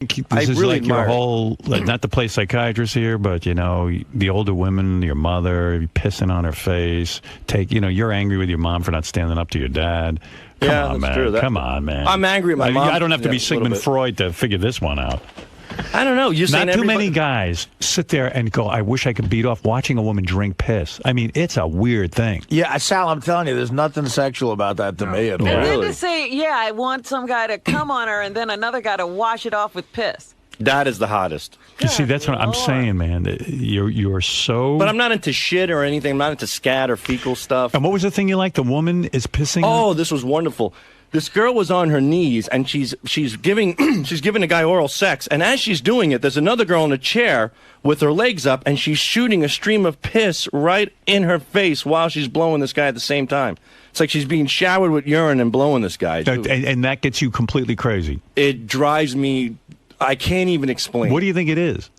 This is really like your whole, not to play psychiatrist here, but, you know, the older women, your mother, pissing on her face. You're angry with your mom for not standing up to your dad. Come on, man. True. Come on, man. I'm angry at my mom. I don't have to be Sigmund Freud to figure this one out. I don't know. Not too many guys sit there and go, I wish I could beat off watching a woman drink piss. I mean, it's a weird thing. Yeah, Sal, I'm telling you, there's nothing sexual about that to me at all. And then to say, I want some guy to come on her and then another guy to wash it off with piss. That is the hottest. You see, that's what I'm saying, man. You're so... But I'm not into shit or anything. I'm not into scat or fecal stuff. And what was the thing you liked? The woman is pissing? Oh, this was wonderful. This girl was on her knees, and she's giving a guy oral sex. And as she's doing it, there's another girl in a chair with her legs up, and she's shooting a stream of piss right in her face while she's blowing this guy at the same time. It's like she's being showered with urine and blowing this guy. And that gets you completely crazy. It drives me... I can't even explain. What do you think it is?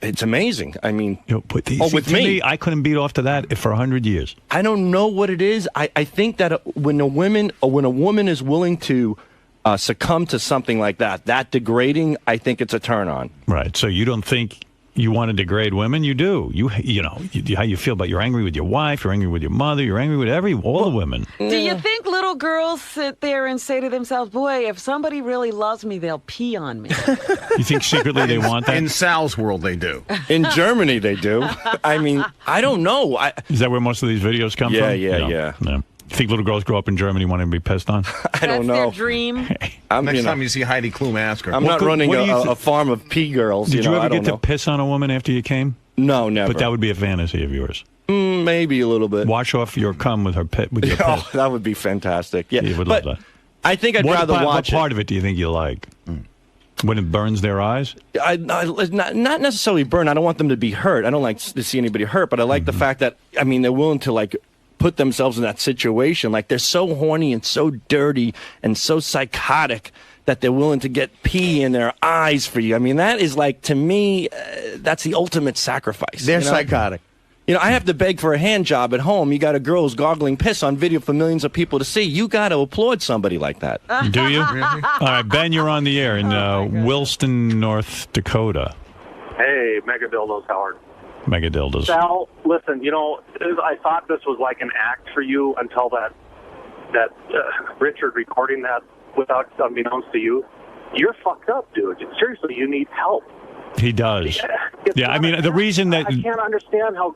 It's amazing. I mean, with me, I couldn't beat off to that for 100 years. I don't know what it is. I think that when a woman is willing to succumb to something like that degrading, I think it's a turn on. Right. So you don't think you want to degrade women? You do. You know how you feel about you're angry with your wife, you're angry with your mother, you're angry with all the women. Do you think little girls sit there and say to themselves, boy, if somebody really loves me, they'll pee on me? You think secretly they want that? In Sal's world, they do. In Germany, they do. I mean, I don't know. Is that where most of these videos come from? Yeah. You think little girls grow up in Germany wanting to be pissed on? I don't know. That's their dream. Next time you see Heidi Klum, ask her. I'm not running a farm of pee girls. Did you ever get to piss on a woman after you came? No, never. But that would be a fantasy of yours. Maybe a little bit. Wash off your cum with your piss. Oh, that would be fantastic. Yeah, you would love that. I think I'd rather watch What part of it do you think you like? When it burns their eyes? Not necessarily burn. I don't want them to be hurt. I don't like to see anybody hurt, but I like the fact that, I mean, they're willing to, put themselves in that situation. Like, they're so horny and so dirty and so psychotic that they're willing to get pee in their eyes for you. I mean, that is to me, that's the ultimate sacrifice. They're psychotic. I have to beg for a hand job at home. You got a girl who's gargling piss on video for millions of people to see. You got to applaud somebody like that. Do you? All right, Ben, you're on the air in Williston, North Dakota. Hey, Mega Dildos, Howard. Mega Dildos. Sal, listen, I thought this was like an act for you until that Richard recording that without unbeknownst to you. You're fucked up, dude. Seriously, you need help. He does. Yeah, I mean, the reason that... I can't understand how...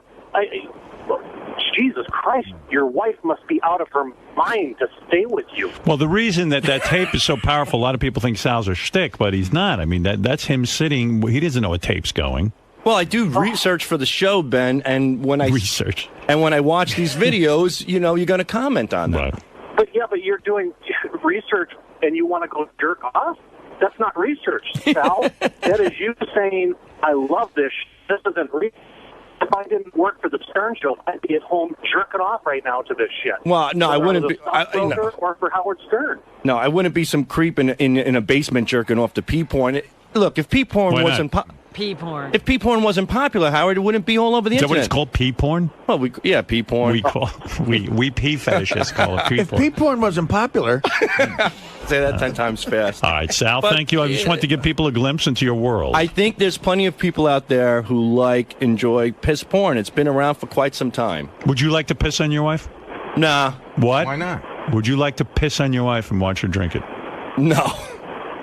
Jesus Christ, your wife must be out of her mind to stay with you. Well, the reason that tape is so powerful, a lot of people think Sal's a shtick, but he's not. I mean, that's him sitting... He doesn't know a tape's going. Well, I do research for the show, Ben, and when I watch these videos, you're going to comment on them. Right. But you're doing research and you want to go jerk off? That's not research, Sal. That is you saying, I love this. This isn't research. If I didn't work for the Stern Show, I'd be at home jerking off right now to this shit. Well, no, I wouldn't be. Or for Howard Stern. No, I wouldn't be some creep in a basement jerking off to pee porn. Look, if pee porn wasn't... Pee porn. If pee porn wasn't popular, Howard, it wouldn't be all over the internet. Is that what it's called, pee porn? Well, pee porn. We pee fetishists call it pee porn. If pee porn wasn't popular... Say that 10 times fast. All right, Sal, thank you. I just want to give people a glimpse into your world. I think there's plenty of people out there who enjoy piss porn. It's been around for quite some time. Would you like to piss on your wife? Nah. What? Why not? Would you like to piss on your wife and watch her drink it? No.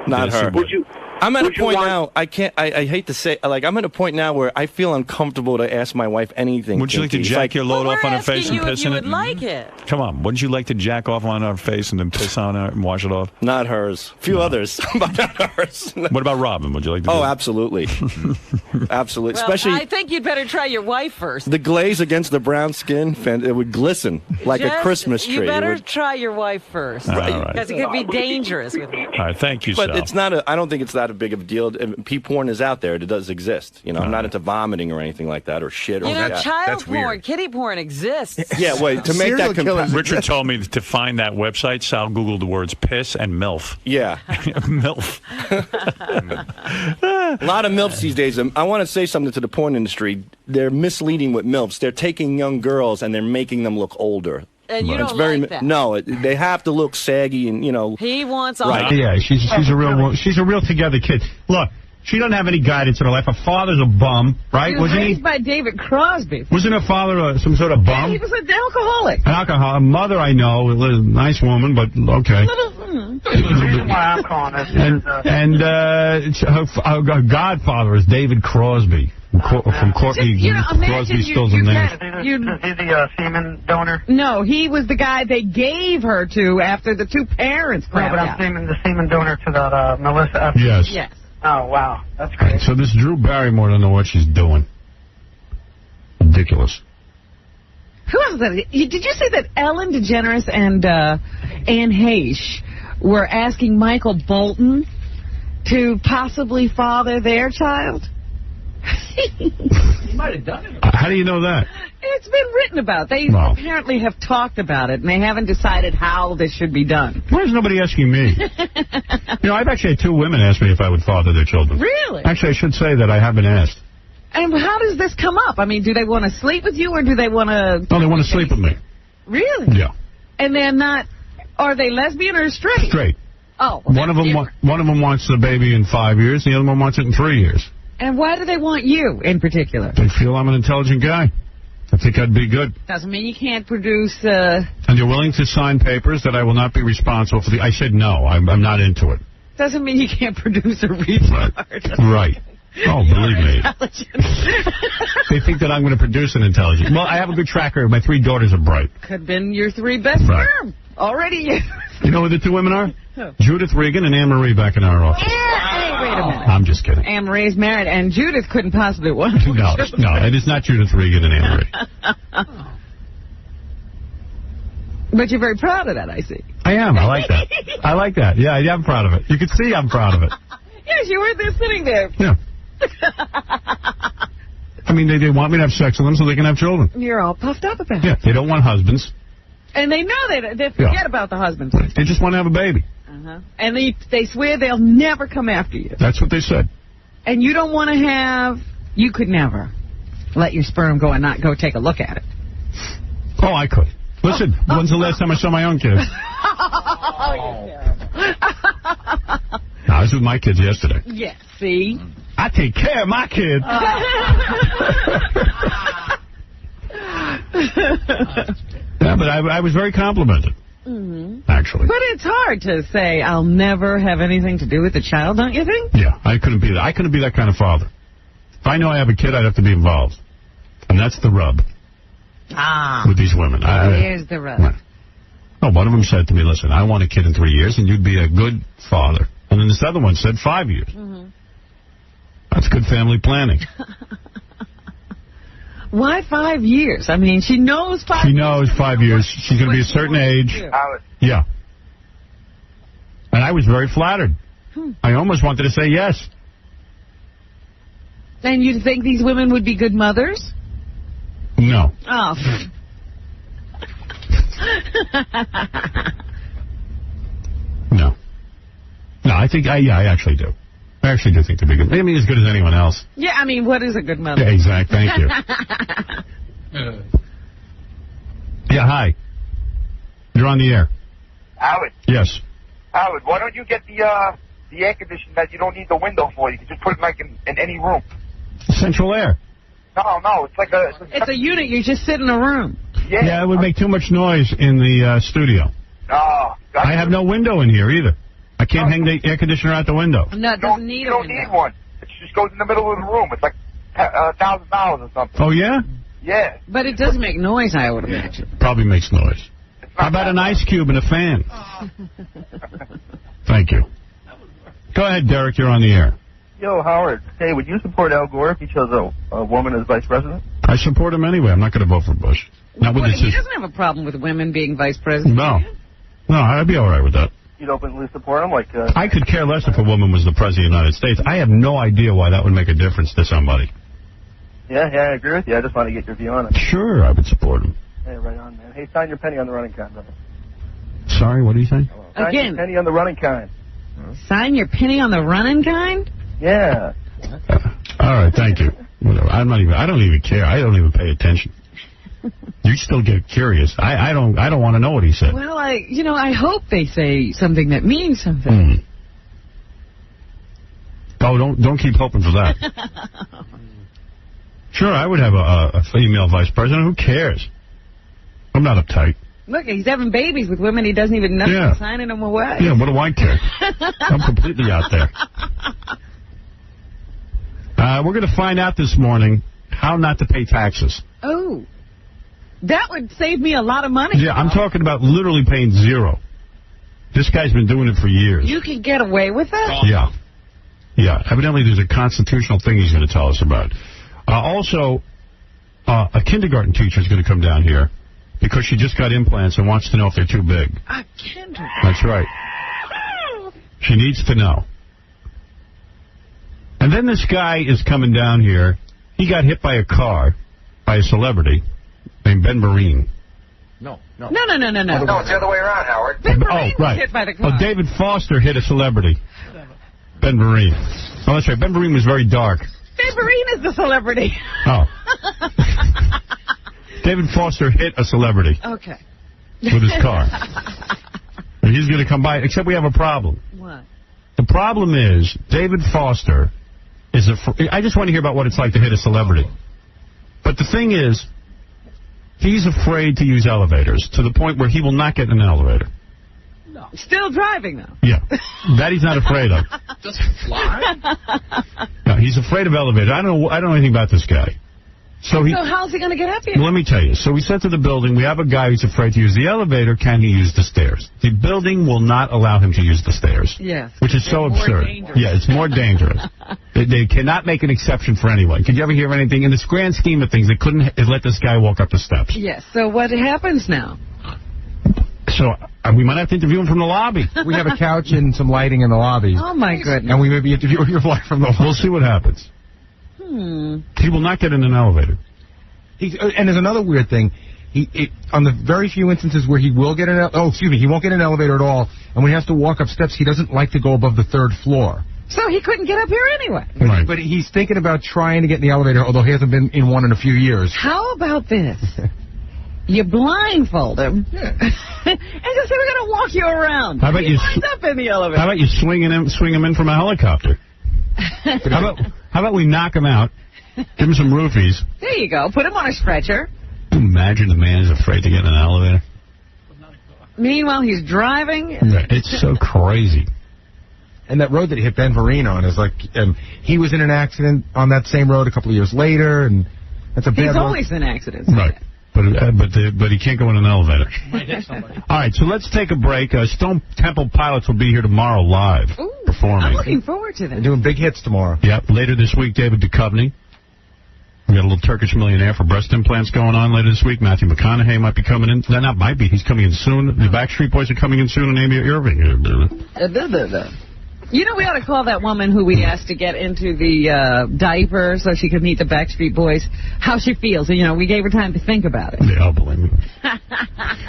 Not her. Would you... I'm at a point now, I hate to say, I'm at a point now where I feel uncomfortable to ask my wife anything. Would you like to jack your load off on her face and piss in it? Like it. Come on, wouldn't you like to jack off on her face and then piss on her and wash it off? Not hers. A few others, but not hers. What about Robin? Would you like to do that? Absolutely. Absolutely. Well, Especially, I think you'd better try your wife first. The glaze against the brown skin, it would glisten like a Christmas tree. You better try your wife first. Right. Because it could be dangerous with you. All right, thank you, But Sal. it's not I don't think it's that a big of a deal. Pee porn is out there. It does exist. I'm not into vomiting or anything like that or shit or that. Child porn, kitty porn exists. Yeah, wait, to make that Richard told me to find that website. Sal Googled the words piss and MILF. Yeah. MILF. A lot of MILFs these days. I want to say something to the porn industry. They're misleading with MILFs. They're taking young girls and they're making them look older. And you It's don't very like that. no. They have to look saggy and He wants all Right. Yeah, she's a real together kid. Look, she doesn't have any guidance in her life. Her father's a bum, right? He was Wasn't raised he? by David Crosby. Wasn't her father some sort of bum? He was an alcoholic. An alcoholic. Mother, I know, a nice woman, but okay. The reason why I'm calling this is... Her godfather is David Crosby from Courtney Crosby, Stills and Nash. Is he the semen donor? No, he was the guy they gave her to after the two parents No, crapped but I'm out. saying the semen donor to that Melissa. Yes. Yes. Oh, wow. That's great. So this Drew Barrymore don't know what she's doing. Ridiculous. Who else? Did you see that Ellen DeGeneres and Anne Heche were asking Michael Bolton to possibly father their child? He might have done it. How do you know that? It's been written about. They Wow. apparently have talked about it, and they haven't decided how this should be done. Why is nobody asking me? I've actually had 2 women ask me if I would father their children. Really? Actually, I should say that I have been asked. And how does this come up? I mean, do they want to sleep with you, or do they want to... Oh, they want to sleep with me. Really? Yeah. And they're not... Are they lesbian or straight? Straight. Oh. Well, One of them wants the baby in 5 years. The other one wants it in 3 years. And why do they want you in particular? They feel I'm an intelligent guy. I think I'd be good. Doesn't mean you can't produce... And they're willing to sign papers that I will not be responsible for the... I said no. I'm not into it. Doesn't mean you can't produce a retard. Right. Oh, believe me. They think that I'm going to produce an intelligent... Well, I have a good track record. My 3 daughters are bright. Could have been your 3 best Right. sperm. Already. You know who the 2 women are? Who? Judith Regan and Anne Marie back in our office. Hey, wait a minute. I'm just kidding. Anne Marie's married, and Judith couldn't possibly want to. No, it is not Judith Regan and Anne Marie. But you're very proud of that, I see. I am. I like that. I like that. Yeah, I'm proud of it. You can see I'm proud of it. Yes, you were there sitting there. Yeah. I mean, they want me to have sex with them so they can have children. You're all puffed up about it. Yeah, they don't want husbands. And they know they forget about the husbands. They just want to have a baby. And they swear they'll never come after you. That's what they said. And you don't want to have... You could never let your sperm go and not go take a look at it. Oh, I could. Listen, when's the last time I saw my own kids? No, I was with my kids yesterday. Yes, see? I take care of my kids. Yeah, but I was very complimented, actually. But it's hard to say, I'll never have anything to do with the child, don't you think? Yeah, I couldn't be that. I couldn't be that kind of father. If I know I have a kid, I'd have to be involved. And that's the rub with these women. Here's the rub. Oh, one of them said to me, listen, I want a kid in 3 years, and you'd be a good father. And then this other one said 5 years. That's good family planning. Why 5 years? I mean, she knows 5 years. She knows 5 years. She's going to be a certain age. Yeah. And I was very flattered. I almost wanted to say yes. And you think these women would be good mothers? No. Oh. No. No, I think, I actually do. I actually do think they'd be good. I mean, as good as anyone else. Yeah, I mean, what is a good mother? Yeah, exactly. Thank you. Yeah, hi. You're on the air. Howard. Yes. Howard, why don't you get the air conditioning that you don't need the window for? You can just put it like in any room. Central air. No, it's like a... It's a unit. You just sit in a room. Yeah, it would make too much noise in the studio. No. I have no window in here either. I can't hang the air conditioner out the window. No, it doesn't need You don't need one. It just goes in the middle of the room. It's like $1,000 or something. Oh, yeah? Yeah. But it does make noise, I would imagine. Probably makes noise. How about an ice cube and a fan? Thank you. Go ahead, Derek. You're on the air. Yo, Howard. Hey, would you support Al Gore if he chose a woman as vice president? I support him anyway. I'm not going to vote for Bush. Not with He doesn't have a problem with women being vice president. No. No, I'd be all right with that. You'd openly support him? I could care less if a woman was the president of the United States. I have no idea why that would make a difference to somebody. Yeah, I agree with you. I just want to get your view on it. Sure, I would support him. Hey, right on, man. Hey, sign your penny on the running kind, brother. Sorry, what do you say? Sign your penny on the running kind. Sign your penny on the running kind? Yeah. All right, thank you. Whatever. I don't even care. I don't even pay attention. You still get curious. I don't want to know what he said. Well, I hope they say something that means something. Oh, don't keep hoping for that. Sure, I would have a female vice president. Who cares? I'm not uptight. Look, he's having babies with women he doesn't even know. Yeah. Signing them away. Yeah, what do I care? I'm completely out there. We're going to find out this morning how not to pay taxes. Oh, that would save me a lot of money. Yeah, I'm talking about literally paying zero. This guy's been doing it for years. You can get away with that? Yeah. Yeah, evidently there's a constitutional thing he's going to tell us about. Also, a kindergarten teacher is going to come down here because she just got implants and wants to know if they're too big. A kindergarten? That's right. She needs to know. And then this guy is coming down here. He got hit by a car, by a celebrity named Ben Vereen. No. No, No, it's the other way around, Howard. Ben Vereen was right. hit by the car. Oh, David Foster hit a celebrity. Ben Vereen. Oh, that's right. Ben Vereen was very dark. Ben Vereen is the celebrity. Oh. David Foster hit a celebrity. Okay. With his car. And he's going to come by, except we have a problem. What? The problem is, David Foster is I just want to hear about what it's like to hit a celebrity. But the thing is, he's afraid to use elevators to the point where he will not get in an elevator. No. Still driving, though. Yeah. That he's not afraid of. Just fly? No, he's afraid of elevators. I don't know anything about this guy. So how's he going to get up here? Well, let me tell you. So we said to the building, we have a guy who's afraid to use the elevator. Can he use the stairs? The building will not allow him to use the stairs. Yes. Which is so absurd. Dangerous. Yeah, it's more dangerous. They cannot make an exception for anyone. Could you ever hear anything? In this grand scheme of things, they couldn't let this guy walk up the steps. Yes. So what happens now? So we might have to interview him from the lobby. We have a couch and some lighting in the lobby. Oh, my goodness. And we may be interviewing your wife from the lobby. We'll see what happens. He will not get in an elevator. And there's another weird thing. On the very few instances where he will get he won't get in an elevator at all. And when he has to walk up steps, he doesn't like to go above the 3rd floor. So he couldn't get up here anyway. Right. But he's thinking about trying to get in the elevator, although he hasn't been in one in a few years. How about this? You blindfold him. Yeah. And just say, we're going to walk you around. How about he winds up in the elevator. How about you swing him in from a helicopter? How about we knock him out, give him some roofies. There you go. Put him on a stretcher. Imagine the man is afraid to get in an elevator. Meanwhile, he's driving. It's so crazy. And that road that he hit Ben Vereen on is like, he was in an accident on that same road a couple of years later, and that's a bad road. He's always in accidents. Right. But he can't go in an elevator. All right, so let's take a break. Stone Temple Pilots will be here tomorrow live performing. I'm looking forward to that. They're doing big hits tomorrow. Yep. Later this week, David Duchovny. We got a little Turkish millionaire for breast implants going on later this week. Matthew McConaughey might be coming in. No, not might be. He's coming in soon. The Backstreet Boys are coming in soon, and Amy Irving. You know, we ought to call that woman who we asked to get into the diaper so she could meet the Backstreet Boys, how she feels. And, we gave her time to think about it. Yeah, believe me.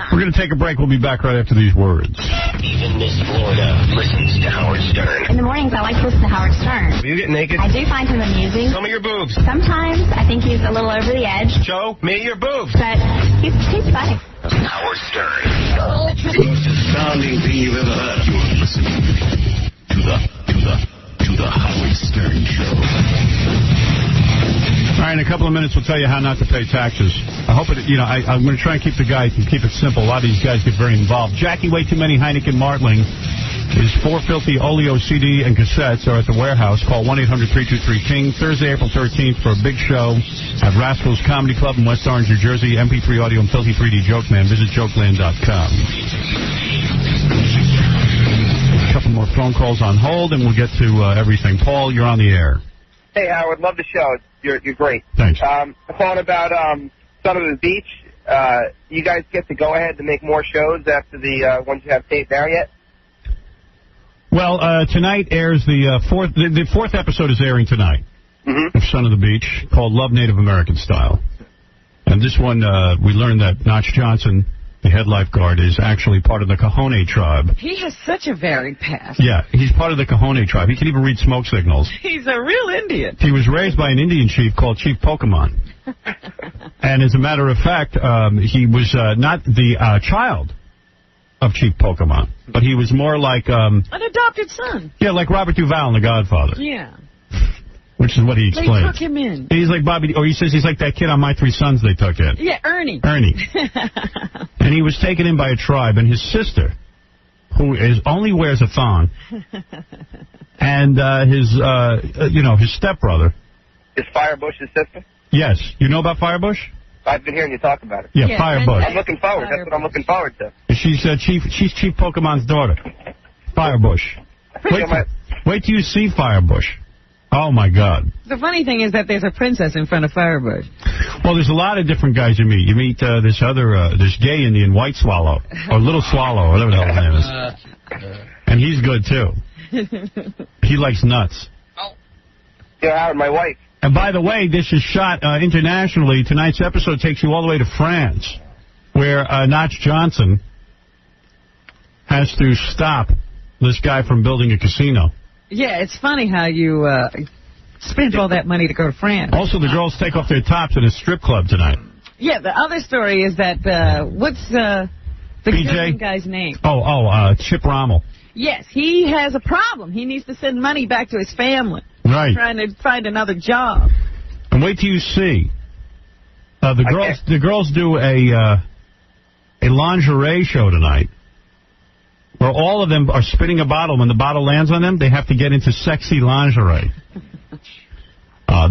We're going to take a break. We'll be back right after these words. Even Miss Florida listens to Howard Stern. In the mornings, I like to listen to Howard Stern. Will you get naked? I do find him amusing. Show me your boobs. Sometimes I think he's a little over the edge. Show me your boobs. But he's funny. Howard Stern. The most astounding thing you've ever heard. You're listening to the Howard Stern Show. All right, in a couple of minutes, we'll tell you how not to pay taxes. I hope it, I'm going to try and keep the guys and keep it simple. A lot of these guys get very involved. Jackie Way Too Many Heineken Martling. His 4 Filthy Oleo CD and cassettes are at the warehouse. Call 1-800-323-KING. Thursday, April 13th for a big show at Rascals Comedy Club in West Orange, New Jersey. MP3 audio and Filthy 3D Joke Man. Visit jokeland.com. A couple more phone calls on hold, and we'll get to everything. Paul, you're on the air. Hey, Howard, love the show. You're great. Thanks. I'm calling about Son of the Beach. You guys get to go ahead to make more shows after the ones you have taped now yet? Well, tonight airs the fourth episode is airing tonight of Son of the Beach, called Love Native American Style. And this one, we learned that Notch Johnson, the head lifeguard, is actually part of the Cajon tribe. He has such a varied past. Yeah, he's part of the Cajon tribe. He can even read smoke signals. He's a real Indian. He was raised by an Indian chief called Chief Pokemon. And as a matter of fact, he was not the child of Chief Pokemon, but he was more like... an adopted son. Yeah, like Robert Duvall in The Godfather. Yeah. Which is what he explained. They took him in. He's like Bobby, or he says he's like that kid on My Three Sons they took in. Yeah, Ernie. And he was taken in by a tribe, and his sister, who only wears a thong, and his stepbrother. Is Firebush's sister? Yes. You know about Firebush? I've been hearing you talk about it. Yeah, Firebush. I'm looking forward. That's what I'm looking forward to. She's Chief Pokemon's daughter. Firebush. Wait till you see Firebush. Oh, my God. The funny thing is that there's a princess in front of Firebush. Well, there's a lot of different guys you meet. You meet this gay Indian, White Swallow, or Little Swallow, whatever the hell his name is. And he's good, too. He likes nuts. Yeah, Howard, my wife. And by the way, this is shot internationally. Tonight's episode takes you all the way to France, where Notch Johnson has to stop this guy from building a casino. Yeah, it's funny how you spent all that money to go to France. Also, the girls take off their tops at a strip club tonight. Yeah, the other story is that, what's the PJ? guy's name? Chip Rommel. Yes, he has a problem. He needs to send money back to his family. Right. Trying to find another job. And wait till you see. The girls do a lingerie show tonight, where all of them are spinning a bottle. When the bottle lands on them, they have to get into sexy lingerie.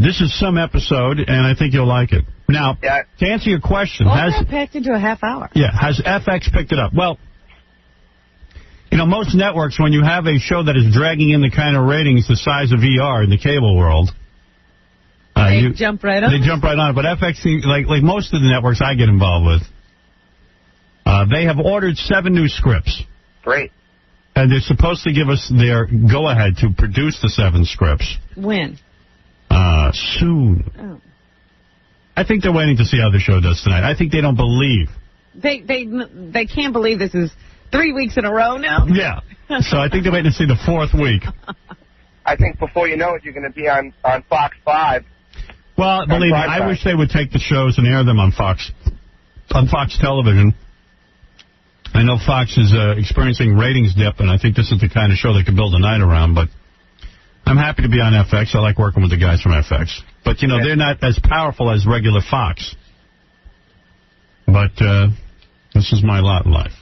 This is some episode, and I think you'll like it. Now, to answer your question... All that packed into a half hour. Yeah, has FX picked it up? Well, most networks, when you have a show that is dragging in the kind of ratings the size of ER in the cable world... They jump right on it? They jump right on it. But FX, like most of the networks I get involved with, they have ordered 7 new scripts. Great. And they're supposed to give us their go-ahead to produce the 7 scripts. When? Soon. Oh. I think they're waiting to see how the show does tonight. I think they don't believe. They can't believe this is 3 weeks in a row now? Yeah. So I think they're waiting to see the 4th week. I think before you know it, you're going to be on Fox 5. Well, believe me, I wish they would take the shows and air them on Fox television. I know Fox is experiencing ratings dip, and I think this is the kind of show they could build a night around, but I'm happy to be on FX. I like working with the guys from FX. But, they're not as powerful as regular Fox. But this is my lot in life.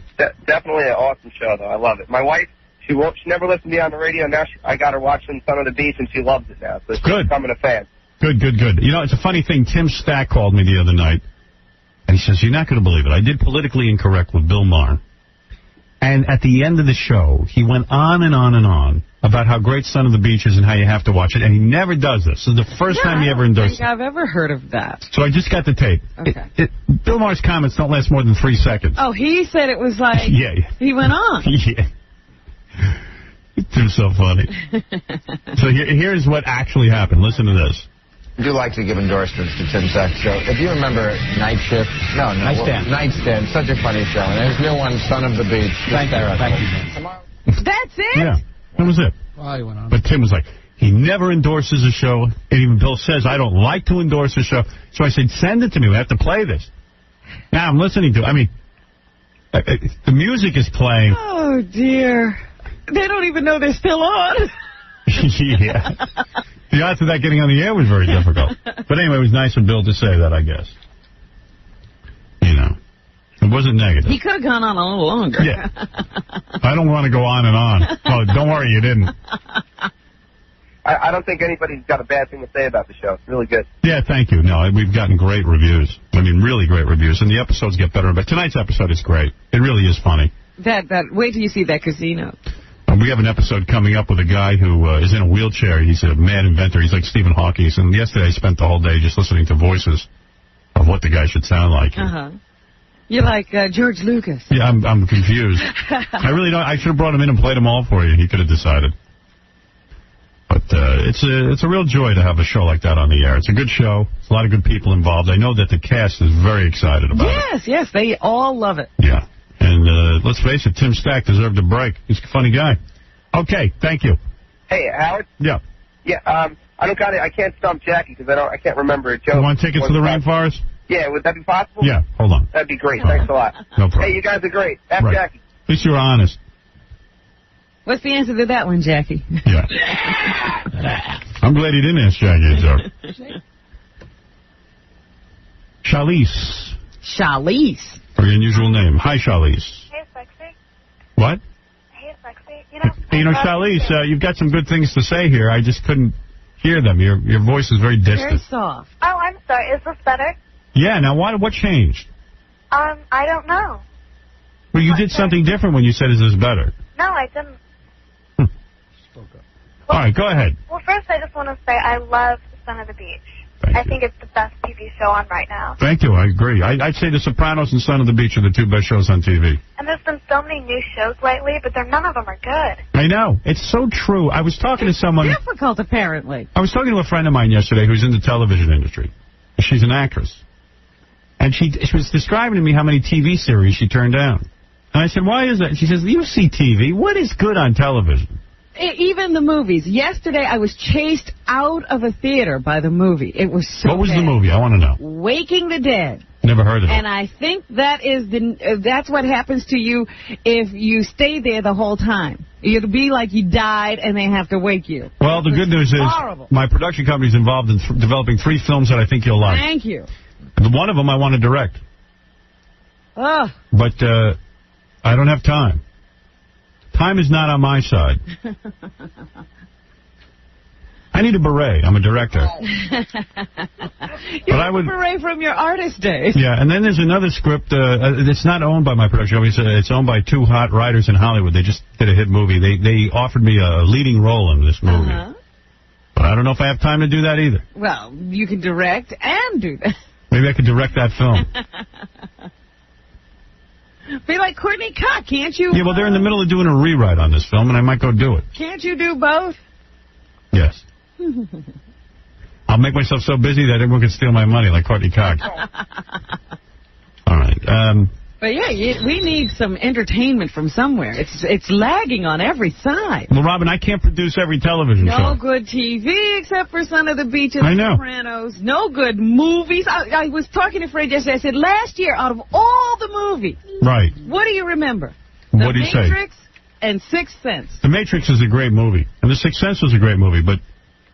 Definitely an awesome show, though. I love it. My wife, she never listened to me on the radio. Now I got her watching Son of the Beach, and she loves it now. So she's becoming a fan. Good. It's a funny thing. Tim Stack called me the other night, and he says, you're not going to believe it. I did Politically Incorrect with Bill Maher. And at the end of the show, he went on and on and on about how great Son of the Beach is and how you have to watch it. And he never does this. This is the first time he ever endorsed it. I don't think I've ever heard of that. So I just got the tape. Okay. Bill Maher's comments don't last more than 3 seconds. Oh, he said it was like... Yeah. He went on. Yeah. It's so funny. So here's what actually happened. Listen to this. I do like to give endorsements to Tim Stack's show. If you remember Night Shift, Nightstand, such a funny show. And there's new one, Son of the Beach. Thank you. That's it? Yeah, that was it. Well, he went on. But Tim was like, he never endorses a show. And even Bill says, I don't like to endorse a show. So I said, send it to me. We have to play this. Now I'm listening to it. I mean, the music is playing. Oh, dear. They don't even know they're still on. Yeah. The odds of that getting on the air was very difficult. But anyway, it was nice of Bill to say that, I guess. It wasn't negative. He could have gone on a little longer. Yeah. I don't want to go on and on. Oh, don't worry, you didn't. I don't think anybody's got a bad thing to say about the show. It's really good. Yeah, thank you. No, we've gotten great reviews. I mean, really great reviews. And the episodes get better. But tonight's episode is great. It really is funny. Wait till you see that casino. We have an episode coming up with a guy who is in a wheelchair. He's a mad inventor. He's like Stephen Hawking. And yesterday I spent the whole day just listening to voices of what the guy should sound like. You're like George Lucas. Yeah, I'm confused. I really don't. I should have brought him in and played them all for you. He could have decided. But it's a real joy to have a show like that on the air. It's a good show. There's a lot of good people involved. I know that the cast is very excited about it. Yes, they all love it. Yeah. And let's face it, Tim Stack deserved a break. He's a funny guy. Okay, thank you. Hey, Howard? Yeah. Yeah, I can't stump Jackie because I can't remember a joke. You want tickets to the Rainforest? Yeah, would that be possible? Yeah, hold on. That'd be great. Thanks a lot. No problem. Hey, you guys are great. F Right. Jackie. At least you're honest. What's the answer to that one, Jackie? Yeah. I'm glad he didn't ask Jackie, sir. Charlize. Charlize. Very unusual name. Hi, Charlize. Hey, sexy. What? Hey, sexy. Hey, Charlize, you've got some good things to say here. I just couldn't hear them. Your voice is very distant. Very soft. Oh, I'm sorry. Is this better? Yeah, now what changed? I don't know. Well, you did something different when you said, is this better? No, I didn't. All right, go ahead. Well, first, I just want to say I love Son of the Beach. I think it's the best TV show on right now. Thank you, I agree. I'd say The Sopranos and Son of the Beach are the two best shows on TV. And there's been so many new shows lately, but none of them are good. I know. It's so true. I was talking to someone... Difficult, apparently. I was talking to a friend of mine yesterday who's in the television industry. She's an actress. And she was describing to me how many TV series she turned down. And I said, why is that? She says, you see TV. What is good on television? Even the movies. Yesterday, I was chased out of a theater by the movie. It was so What was bad. the movie? I want to know. Waking the Dead. Never heard of it. And I think that's what happens to you if you stay there the whole time. It'll be like you died and they have to wake you. Well, the good news is my production company's involved in developing 3 films that I think you'll like. Thank you. One of them I want to direct. Oh. But I don't have time. Time is not on my side. I need a beret. I'm a director. You have a beret from your artist days. Yeah, and then there's another script. It's not owned by my production company. It's owned by 2 hot writers in Hollywood. They just did a hit movie. They offered me a leading role in this movie. But I don't know if I have time to do that either. Well, you can direct and do that. Maybe I could direct that film. Be like Courtney Cox, can't you? Yeah, well, they're in the middle of doing a rewrite on this film, and I might go do it. Can't you do both? Yes. I'll make myself so busy that everyone can steal my money like Courtney Cox. All right. But yeah, we need some entertainment from somewhere. It's lagging on every side. Well, Robin, I can't produce every television show. No good TV except for Son of the Beach and I know. Sopranos. No good movies. I was talking to Fred yesterday. I said, last year, out of all the movies, right? What do you remember? What do you say? The Matrix and Sixth Sense. The Matrix is a great movie, and The Sixth Sense was a great movie, but...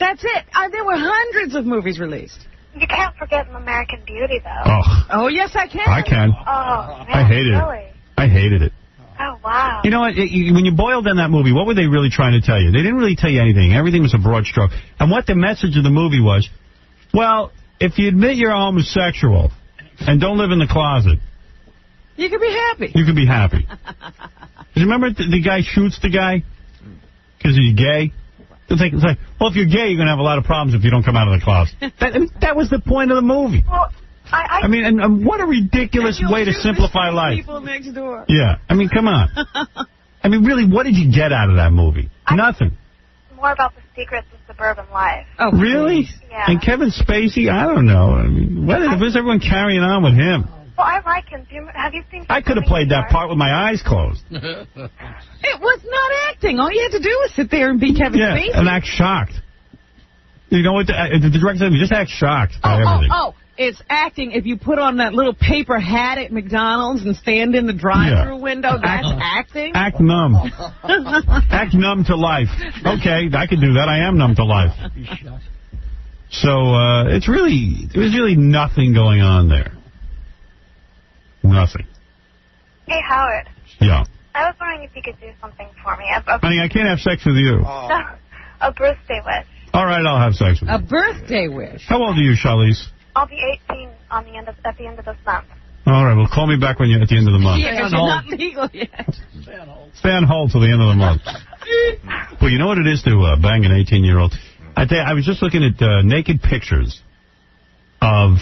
That's it. There were hundreds of movies released. You can't forget American Beauty, though. Oh, yes, I can. I can. Oh, man, I hated it. I hated it. Oh, wow. You know what? When you boil down that movie, what were they really trying to tell you? They didn't really tell you anything. Everything was a broad stroke. And what the message of the movie was, well, if you admit you're homosexual and don't live in the closet, you can be happy. You can be happy. You remember the guy shoots the guy because he's gay? It's like, well, if you're gay, you're going to have a lot of problems if you don't come out of the closet. That was the point of the movie. Well, I mean, and what a ridiculous way to simplify life. People next door. Yeah. I mean, come on. I mean, really, what did you get out of that movie? Nothing. More about the secrets of suburban life. Oh, really? Yeah. And Kevin Spacey, I don't know. I mean, where's everyone carrying on with him? Well, I like him. Have you seen... I could have played that part with my eyes closed. It was not acting. All you had to do was sit there and be Kevin Spacey. And act shocked. You know what? The director said, just act shocked by everything. It's acting. If you put on that little paper hat at McDonald's and stand in the drive-thru window, that's acting. Act numb. Act numb to life. Okay, I can do that. I am numb to life. So there's really nothing going on there. Nothing. Hey, Howard. Yeah. I was wondering if you could do something for me. Honey, I can't have sex with you. No, a birthday wish. All right, I'll have sex with you. A birthday wish. How old are you, Charlize? I'll be 18 at the end of this month. All right, well, call me back when you're at the end of the month. Yeah, because you're not legal yet. Stay on hold till the end of the month. Well, you know what it is to bang an 18-year-old? I was just looking at naked pictures of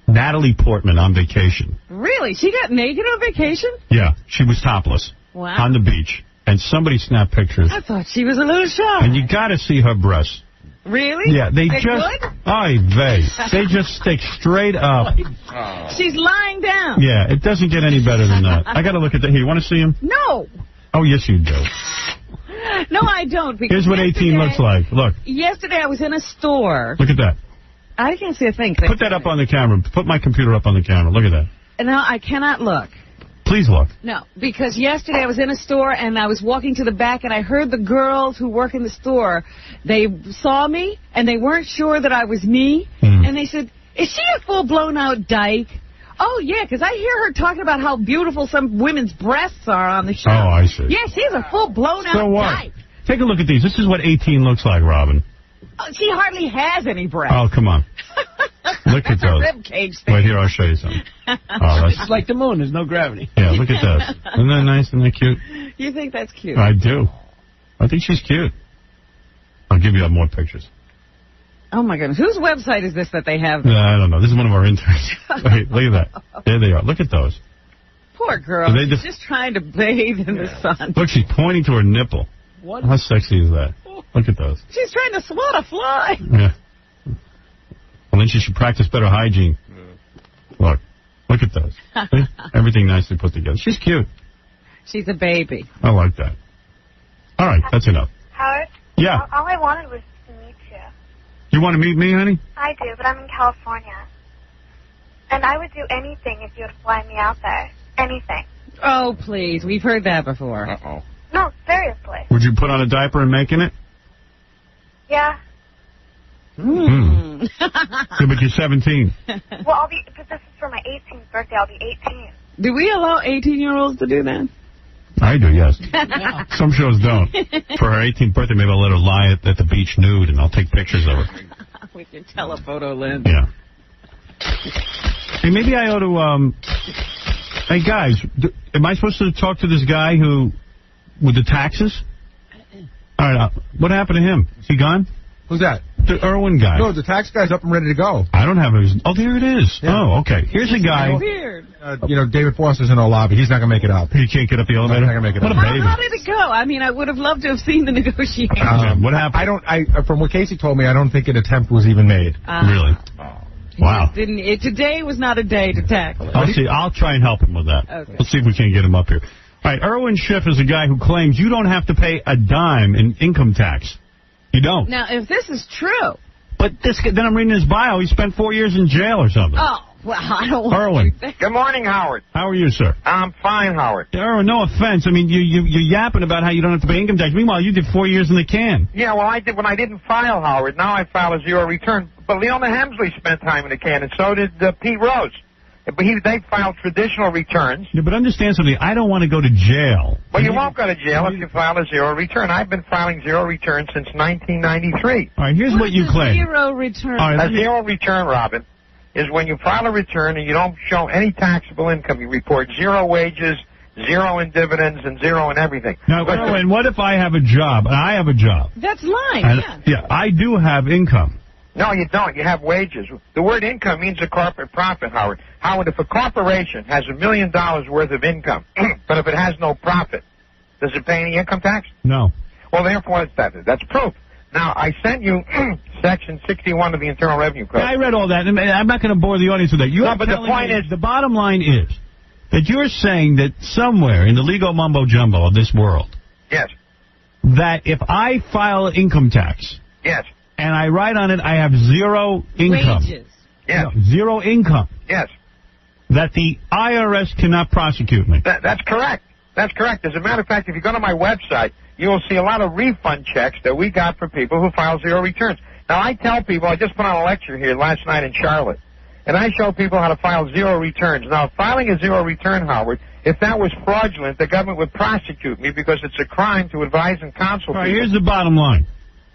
Natalie Portman on vacation. Really? She got naked on vacation? Yeah, she was topless. Wow. On the beach. And somebody snapped pictures. I thought she was a little shy. And you got to see her breasts. Really? Yeah, they They're just... good? They just stick straight up. She's lying down. Yeah, it doesn't get any better than that. I got to look at that. Here, you want to see him? No. Oh, yes, you do. No, I don't. Here's what 18 looks like. Look. Yesterday I was in a store. Look at that. I can't see a thing. Put that up on the camera. Put my computer up on the camera. Look at that. No, I cannot look. Please look. No, because yesterday I was in a store and I was walking to the back and I heard the girls who work in the store. They saw me and they weren't sure that I was me. And they said, is she a full-blown out dyke? Oh, yeah, because I hear her talking about how beautiful some women's breasts are on the show. Oh, I see. Yeah, she's a full-blown out So what? dyke. Take a look at these. This is what 18 looks like, Robin. Oh, she hardly has any breasts. Oh, come on. Look at those. Rib cage thing. Wait, here, I'll show you something. Oh, that's... It's like the moon. There's no gravity. Yeah, look at that. Isn't that nice? Isn't that cute? You think that's cute? I do. I think she's cute. I'll give you more pictures. Oh, my goodness. Whose website is this that they have? I don't know. This is one of our interns. Wait, look at that. There they are. Look at those. Poor girl. She's just trying to bathe in the sun. Look, she's pointing to her nipple. What? How sexy is that? Look at those. She's trying to swat a fly. Yeah. Well, then she should practice better hygiene. Look at those. See? Everything nicely put together. She's cute. She's a baby. I like that. All right, that's enough. Howard? Yeah. All I wanted was to meet you. You want to meet me, honey? I do, but I'm in California. And I would do anything if you would fly me out there. Anything. Oh, please. We've heard that before. Uh-oh. No, seriously. Would you put on a diaper and making it? Yeah. Yeah, but you're 17. Well, but this is for my 18th birthday. I'll be 18. Do we allow 18-year-olds to do that? I do, yes. Some shows don't. For her 18th birthday, maybe I'll let her lie at the beach nude, and I'll take pictures of her. We can telephoto Lynn. Yeah. Hey, maybe I ought to, hey, guys, am I supposed to talk to this guy with the taxes? All right, what happened to him? Is he gone? Who's that? The Irwin guy. No, the tax guy's up and ready to go. I don't have his... Oh, there it is. Yeah. Oh, okay. Here's a guy... Weird. David Foster's in our lobby. He's not going to make it up. He can't get up the elevator? He's not going to make it up. What a baby. How did it go? I mean, I would have loved to have seen the negotiation. What happened? From what Casey told me, I don't think an attempt was even made. Really? Wow. Today was not a day to tackle it. I'll see. I'll try and help him with that. Okay. Let's see if we can't get him up here. All right, Irwin Schiff is a guy who claims you don't have to pay a dime in income tax. You don't. Now, if this is true... But then I'm reading his bio. He spent 4 years in jail or something. Oh, well, I don't want Irwin. to... Good morning, Howard. How are you, sir? I'm fine, Howard. Irwin, no offense. I mean, you're yapping about how you don't have to pay income tax. Meanwhile, you did 4 years in the can. Yeah, well, I did when I didn't file, Howard. Now I file a zero return. But Leona Hemsley spent time in the can, and so did Pete Rose. But they filed traditional returns. Yeah, but understand something. I don't want to go to jail. Well, you won't go to jail if you file a zero return. I've been filing zero returns since 1993. All right, here's what you claim. Zero return. A zero return, Robin, is when you file a return and you don't show any taxable income. You report zero wages, zero in dividends, and zero in everything. Now, Irwin, what if I have a job? And I have a job. That's lying, Yeah, I do have income. No, you don't. You have wages. The word income means a corporate profit, Howard. Howard, if a corporation has $1 million worth of income, but if it has no profit, does it pay any income tax? No. Well, therefore, that's proof. Now, I sent you Section 61 of the Internal Revenue Code. Yeah, I read all that, and I'm not going to bore the audience with that. No, but the point is... The bottom line is that you're saying that somewhere in the legal mumbo-jumbo of this world... Yes. That if I file income tax... Yes. And I write on it, I have zero income. Wages. Yes. No, zero income. Yes. That the IRS cannot prosecute me. That's correct. That's correct. As a matter of fact, if you go to my website, you will see a lot of refund checks that we got for people who file zero returns. Now, I tell people, I just put on a lecture here last night in Charlotte, and I show people how to file zero returns. Now, filing a zero return, Howard, if that was fraudulent, the government would prosecute me because it's a crime to advise and counsel people. All right, here's the bottom line.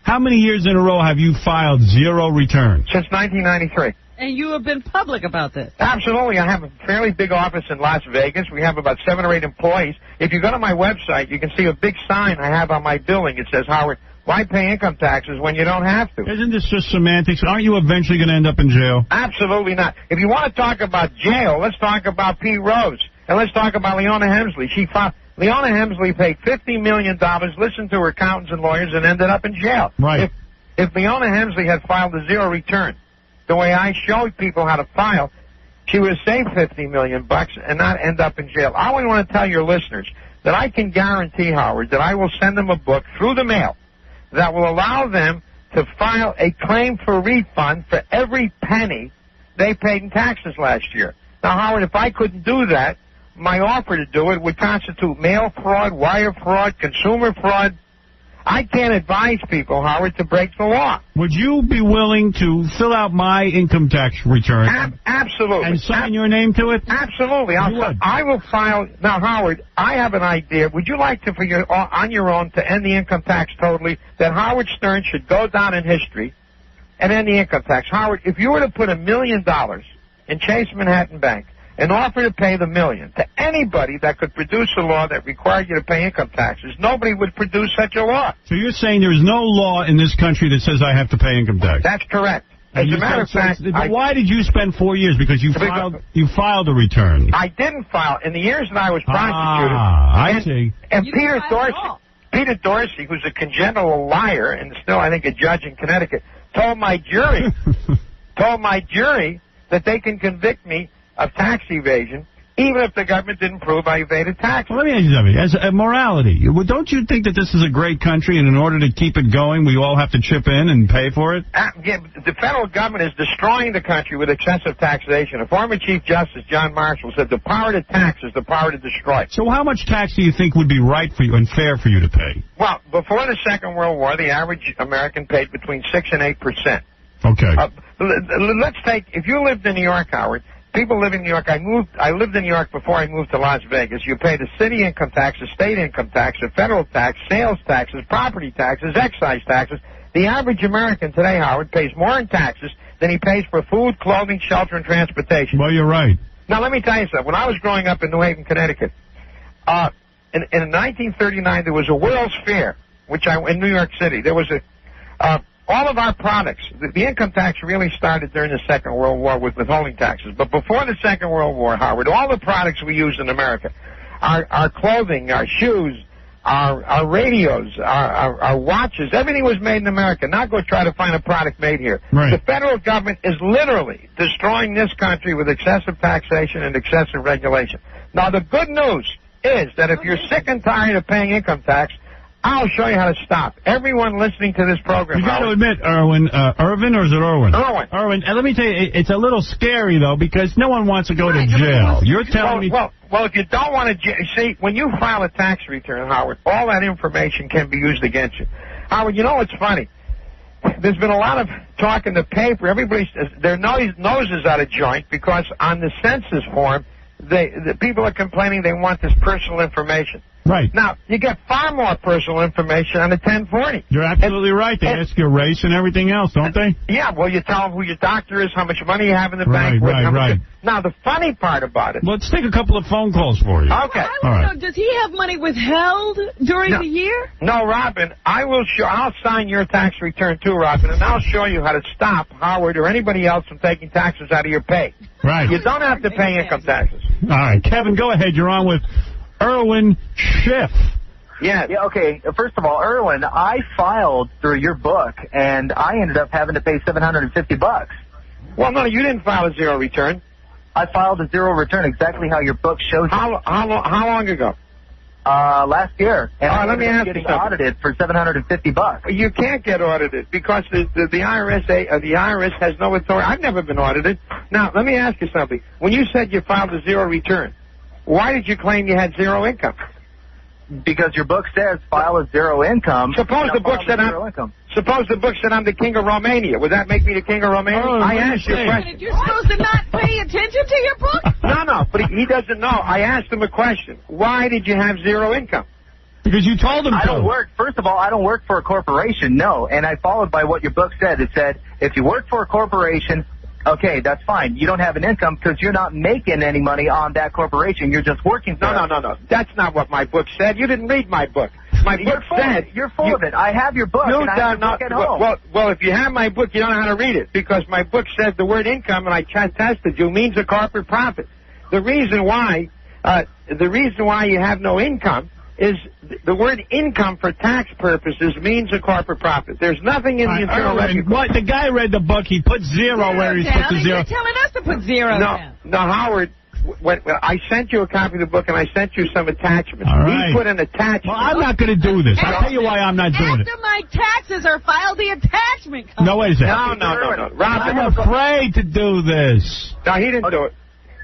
How many years in a row have you filed zero returns? Since 1993. And you have been public about this. Absolutely. I have a fairly big office in Las Vegas. We have about 7 or 8 employees. If you go to my website, you can see a big sign I have on my building. It says, Howard, why pay income taxes when you don't have to? Isn't this just semantics? Aren't you eventually going to end up in jail? Absolutely not. If you want to talk about jail, let's talk about Pete Rose. And let's talk about Leona Hemsley. Leona Hemsley paid $50 million, listened to her accountants and lawyers, and ended up in jail. Right. If Leona Hemsley had filed a zero return, the way I showed people how to file, she would have saved $50 million and not end up in jail. I only want to tell your listeners that I can guarantee, Howard, that I will send them a book through the mail that will allow them to file a claim for refund for every penny they paid in taxes last year. Now, Howard, if I couldn't do that, my offer to do it would constitute mail fraud, wire fraud, consumer fraud. I can't advise people, Howard, to break the law. Would you be willing to fill out my income tax return? Absolutely. And sign your name to it? Absolutely. I will file. Now, Howard, I have an idea. Would you like to, on your own, to end the income tax totally, that Howard Stern should go down in history and end the income tax? Howard, if you were to put $1 million in Chase Manhattan Bank and offer to pay the $1 million to anybody that could produce a law that required you to pay income taxes, nobody would produce such a law. So you're saying there is no law in this country that says I have to pay income tax? That's correct. As a matter of fact, why did you spend 4 years? Because you filed a return. I didn't file. In the years that I was prosecuted, I see. And Peter Dorsey, who's a congenital liar and still, I think, a judge in Connecticut, told my jury that they can convict me of tax evasion, even if the government didn't prove I evaded tax. Well, let me ask you something. As a morality, don't you think that this is a great country, and in order to keep it going, we all have to chip in and pay for it? The federal government is destroying the country with excessive taxation. A former Chief Justice, John Marshall, said the power to tax is the power to destroy. So how much tax do you think would be right for you and fair for you to pay? Well, before the Second World War, the average American paid between 6% and 8%. Okay. Let's take, if you lived in New York, Howard, people live in New York. I lived in New York before I moved to Las Vegas. You pay the city income tax, the state income tax, the federal tax, sales taxes, property taxes, excise taxes. The average American today, Howard, pays more in taxes than he pays for food, clothing, shelter, and transportation. Well, you're right. Now, let me tell you something. When I was growing up in New Haven, Connecticut, in 1939, there was a World's Fair, in New York City. There was all of our products, the income tax really started during the Second World War with withholding taxes. But before the Second World War, Howard, all the products we used in America, our clothing, our shoes, our radios, our watches, everything was made in America. Now go try to find a product made here. Right. The federal government is literally destroying this country with excessive taxation and excessive regulation. Now the good news is that if you're sick and tired of paying income tax, I'll show you how to stop. Everyone listening to this program. You got to admit, Irwin, Irvin, or is it Irwin? Irwin. And let me tell you, it's a little scary, though, because no one wants to go to jail. You're telling me... Well, if you don't want to... See, when you file a tax return, Howard, all that information can be used against you. Howard, you know what's funny? There's been a lot of talk in the paper. Everybody's... Their noses out of joint because on the census form, the people are complaining they want this personal information. Right. Now, you get far more personal information on the 1040. You're absolutely right. They ask your race and everything else, don't they? Yeah, well, you tell them who your doctor is, how much money you have in the bank. Right. Now, the funny part about it... Let's take a couple of phone calls for you. Okay. I want to know, does he have money withheld during the year? No, Robin, I'll sign your tax return too, Robin, and I'll show you how to stop Howard or anybody else from taking taxes out of your pay. Right. You don't have to pay income taxes. All right, Kevin, go ahead. You're on with Irwin Schiff. Yeah, okay. First of all, Irwin, I filed through your book, and I ended up having to pay $750. Well, no, you didn't file a zero return. I filed a zero return exactly how your book shows. How long ago? Last year. And let me ask you getting something. audited for $750. You can't get audited because the IRS has no authority. I've never been audited. Now, let me ask you something. When you said you filed a zero return, why did you claim you had zero income? Because your book says file a zero income. Suppose the book said I'm the king of Romania. Would that make me the king of Romania? I asked you a question. You're supposed to not pay attention to your book? No, but he doesn't know. I asked him a question. Why did you have zero income? Because you told him First of all, I don't work for a corporation, no. And I followed by what your book said. It said, if you work for a corporation, okay, that's fine. You don't have an income because you're not making any money on that corporation. You're just working for it. No. That's not what my book said. You didn't read my book. My book said... You're full of it. I have your book, and I have your book at home. Well, if you have my book, you don't know how to read it because my book says the word income, and I tested you, means a corporate profit. The reason why you have no income is the word income for tax purposes means a corporate profit. There's nothing in the Internal Revenue Code. The guy read the book. He put zero where he's put the zero. You're telling us to put zero down. No, Howard, When I sent you a copy of the book, and I sent you some attachments. All right. He put an attachment. Well, I'm not going to do this. I'll tell you why I'm not doing it. After my taxes are filed, the attachment comes. No, wait a second. No. Robin, I'm afraid to do this. No, he didn't do it.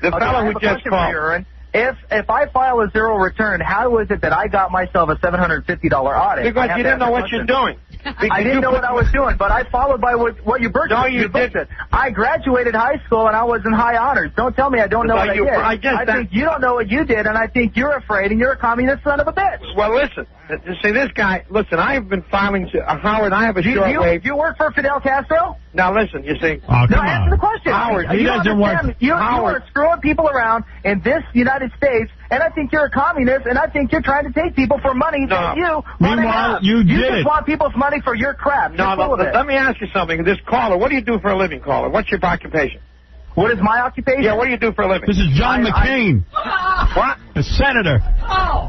The fellow who just called. If I file a zero return, how is it that I got myself a $750 audit? Because you didn't know what you're doing. I didn't know what I was doing, but I followed by what you booked. No, you didn't. I graduated high school and I was in high honors. Don't tell me I don't know what I did. I think you don't know what you did, and I think you're afraid, and you're a communist son of a bitch. Well, listen. See, this guy, listen, I have been filing, Howard, I have a shortwave. You work for Fidel Castro? Now, listen, you see. Oh, no, answer the question. Howard, he doesn't work. You are screwing people around in this United States, and I think you're a communist, and I think you're trying to take people for money that you want to Meanwhile, have. you did just it. want people's money for your crap. No, let me ask you something. This caller, what do you do for a living, caller? What's your occupation? What is my occupation? Yeah, what do you do for a living? This is John McCain. What? A senator.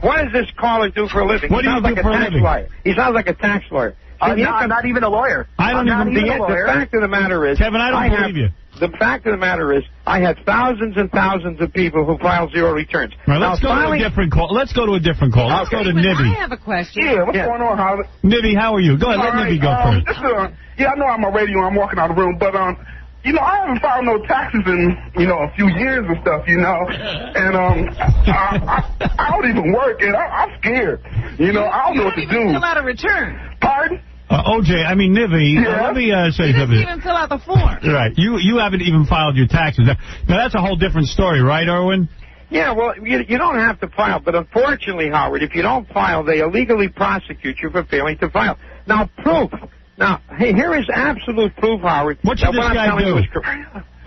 What does this caller do for a living? What do you do for a living? Lawyer. He sounds like a tax lawyer. I'm not even a lawyer. I don't even be a lawyer. The fact of the matter is, Kevin, I don't believe you. The fact of the matter is, I had thousands and thousands of people who file zero returns. Right, let's go to a different call. Let's go to a different call. Let's go to Nibby. I have a question. Yeah, what's going on, Howard? Nibby, how are you? Go ahead, let Nibby go first. Yeah, I know I'm on radio and I'm walking out of the room, but, I haven't filed no taxes in, a few years and stuff, and, I don't even work, and I'm scared. I don't know what to do. You fill out a return. Pardon? OJ, I mean, Nibby, let me say you something. didn't even fill out the form. Right. You haven't even filed your taxes. Now, that's a whole different story, right, Erwin? Yeah, well, you don't have to file, but unfortunately, Howard, if you don't file, they illegally prosecute you for failing to file. Now, proof. Now, hey, here is absolute proof, Howard. What should this guy do?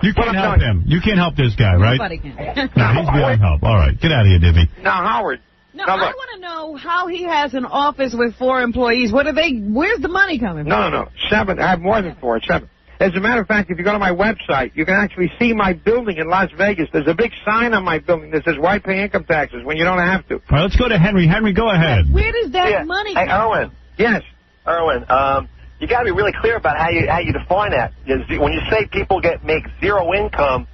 You can't help him. You can't help this guy, right? Nobody can. No, he's beyond help. All right, get out of here, Nibby. Now, Howard. No, I want to know how he has an office with 4 employees. Where's the money coming from? No. 7. I have more than 4. 7. As a matter of fact, if you go to my website, you can actually see my building in Las Vegas. There's a big sign on my building that says, why pay income taxes when you don't have to? All right, let's go to Henry. Henry, go ahead. Where does that money come from? Erwin. Yes. Erwin, you got to be really clear about how you define that. When you say people make zero income,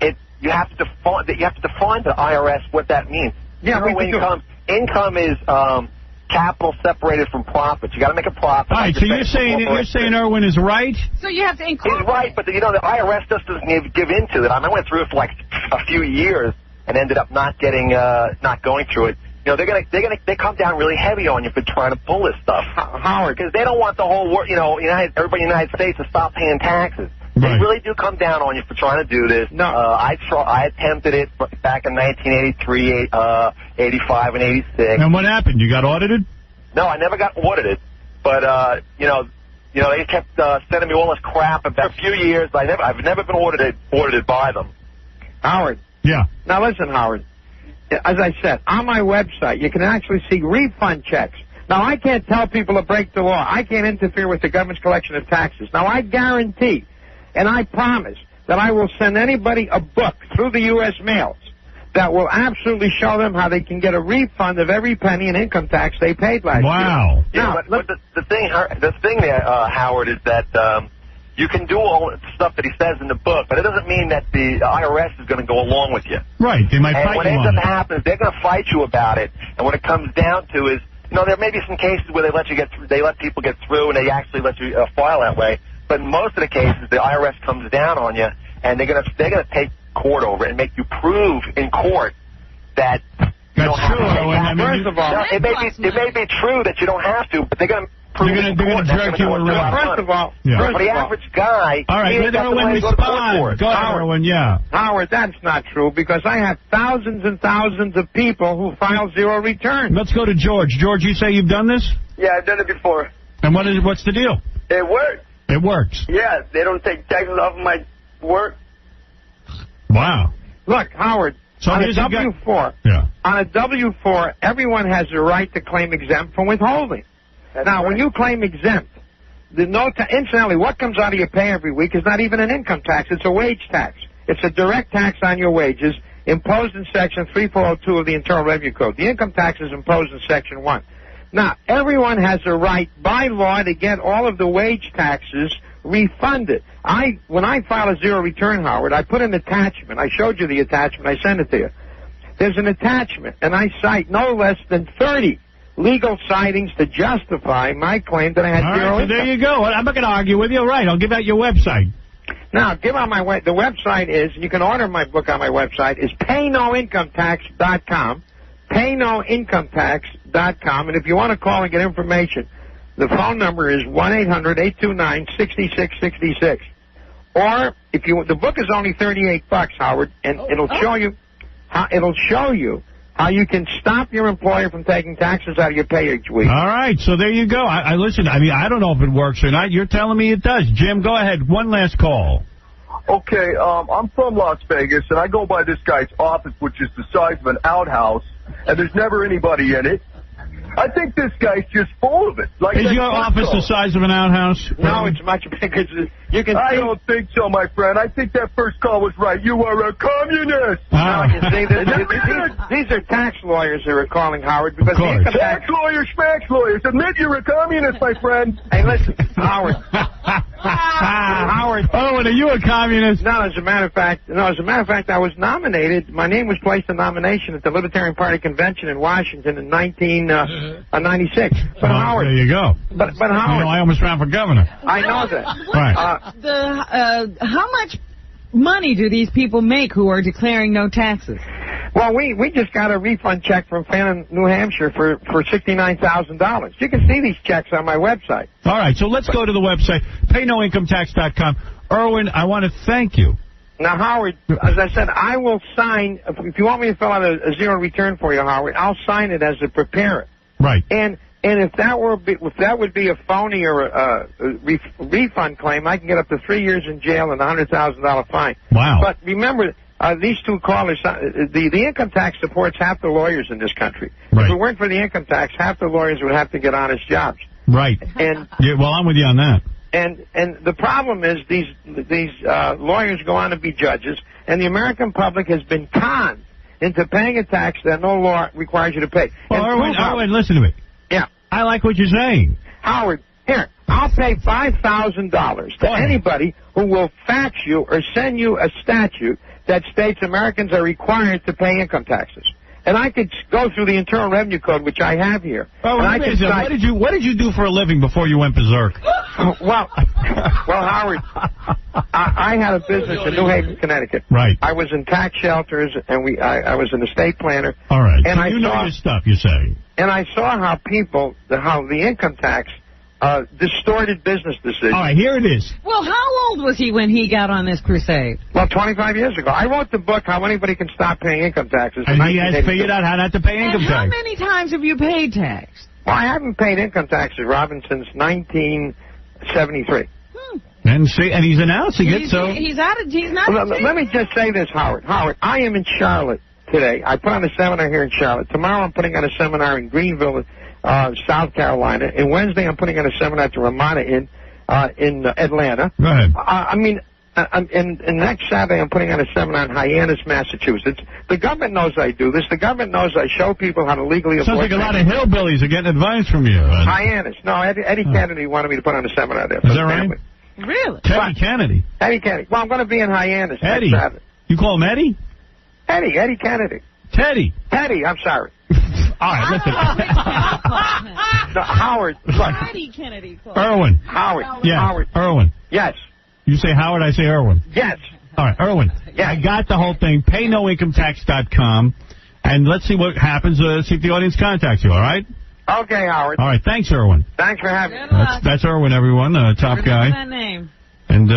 you have to define to the IRS what that means. Yeah, zero income. Income is capital separated from profits. You got to make a profit. All right, so you're saying Erwin is right? So you have to incorporate. He's right, but the IRS just doesn't give into it. I went through it for like a few years and ended up not going through it. They come down really heavy on you for trying to pull this stuff, Howard, because they don't want the whole everybody in the United States to stop paying taxes. They really do come down on you for trying to do this. No. I attempted it back in 1983, 85, and 86. And what happened? You got audited? No, I never got audited. But, they kept sending me all this crap about a few years. I've never been audited by them. Howard. Yeah. Now, listen, Howard. As I said, on my website, you can actually see refund checks. Now, I can't tell people to break the law. I can't interfere with the government's collection of taxes. Now, I guarantee and I promise that I will send anybody a book through the U.S. mails that will absolutely show them how they can get a refund of every penny in income tax they paid last year. Wow. Yeah, but the thing there, Howard, is that you can do all the stuff that he says in the book, but it doesn't mean that the IRS is going to go along with you. Right. They might fight you on it. And what ends up happening is they're going to fight you about it, and what it comes down to is, there may be some cases where they let people get through, and they actually let you file that way. But in most of the cases, the IRS comes down on you, and they're gonna take court over it and make you prove in court that you don't have to pay taxes. First of all, it may be true that you don't have to, but they're gonna prove they're gonna jerk you around. First of all, for the average guy, all right, let Erwin respond. Go ahead, Erwin. Yeah. Howard, that's not true because I have thousands and thousands of people who file zero returns. Let's go to George. George, you say you've done this? Yeah, I've done it before. And what's the deal? It works. It works. Yeah, they don't take taxes off of my work. Wow. Look, Howard, so on a W-4, on a W-4, everyone has the right to claim exempt from withholding. Now, when you claim exempt, incidentally, what comes out of your pay every week is not even an income tax. It's a wage tax. It's a direct tax on your wages imposed in Section 3402 of the Internal Revenue Code. The income tax is imposed in Section 1. Now, everyone has a right by law to get all of the wage taxes refund it. When I file a zero return, Howard, I put an attachment. I showed you the attachment. I sent it to you. There's an attachment, and I cite no less than 30 legal sightings to justify my claim that I had zero income. There you go. I'm not going to argue with you. Right, I'll give out your website. Now, the website is, you can order my book on my website, is paynoincometax.com, paynoincometax.com, and if you want to call and get information, the phone number is 1-800-829-6666. Or, the book is only $38, Howard, and it'll show you how you can stop your employer from taking taxes out of your pay each week. All right, so there you go. Listen, I don't know if it works or not. You're telling me it does. Jim, go ahead. One last call. Okay, I'm from Las Vegas, and I go by this guy's office, which is the size of an outhouse, and there's never anybody in it. I think this guy's just full of it. Is your office the size of an outhouse? No, it's much bigger. I don't think so, my friend. I think that first call was right. You are a communist. No, you see, these are tax lawyers that are calling, Howard. Because the income tax lawyers, schmax lawyers. Admit you're a communist, my friend. Hey, listen, Howard. Howard. Oh, are you a communist? No, as a matter of fact, I was nominated. My name was placed in nomination at the Libertarian Party convention in Washington in 1996. But Howard, there you go. But Howard, I almost ran for governor. I know that. Right. How much money do these people make who are declaring no taxes? Well, we just got a refund check from Fannin, New Hampshire for $69,000. You can see these checks on my website. All right, so let's go to the website, paynoincometax.com. Erwin, I want to thank you. Now, Howard, as I said, I will sign, if you want me to fill out a zero return for you, Howard, I'll sign it as a preparer. Right. And if that would be a phony or a refund claim, I can get up to 3 years in jail and a $100,000 fine. Wow. But remember, these two callers, the income tax supports half the lawyers in this country. Right. If it weren't for the income tax, half the lawyers would have to get honest jobs. Right. And I'm with you on that. And the problem is these lawyers go on to be judges, and the American public has been conned into paying a tax that no law requires you to pay. Well, Erwin, listen to me. Yeah. I like what you're saying. Howard, here, I'll pay $5,000 to anybody who will fax you or send you a statute that states Americans are required to pay income taxes. And I could go through the Internal Revenue Code, which I have here. Oh, what did you do for a living before you went berserk? Well, Howard, I had a business in New Haven, Connecticut. Right. I was in tax shelters, and I was an estate planner. All right. And so you know your stuff, you're saying. And I saw how the income tax distorted business decisions. All right, here it is. Well, how old was he when he got on this crusade? Well, 25 years ago. I wrote the book, How Anybody Can Stop Paying Income Taxes. And he has figured out how not to pay income tax. How many times have you paid tax? Well, I haven't paid income taxes, Robin, since 1973. And he's announcing it, so... He's not... Let me just say this, Howard. Howard, I am in Charlotte today. I put on a seminar here in Charlotte. Tomorrow I'm putting on a seminar in Greenville, South Carolina. And Wednesday I'm putting on a seminar at the Ramada Inn in Atlanta. Go ahead. And next Saturday I'm putting on a seminar in Hyannis, Massachusetts. The government knows I do this. The government knows I show people how to legally avoid... Sounds like a lot of hillbillies are getting advice from you. Hyannis. No, Eddie Kennedy wanted me to put on a seminar there. Is that right? Really? Teddy Kennedy. Eddie Kennedy. Well, I'm going to be in Hyannis Eddie. next Saturday. You call him Eddie? Eddie Kennedy. Teddy. Teddy, I'm sorry. All right, listen. No, Howard. Eddie Kennedy. Erwin. Howard. Yeah, Howard. Erwin. Yes. You say Howard, I say Erwin. Yes. All right, Erwin. Yes. I got the whole thing. Paynoincometax.com. And let's see what happens. See if the audience contacts you, all right? Okay, Howard. All right, thanks, Erwin. Thanks for having me. That's Erwin, everyone, top guy. That name. And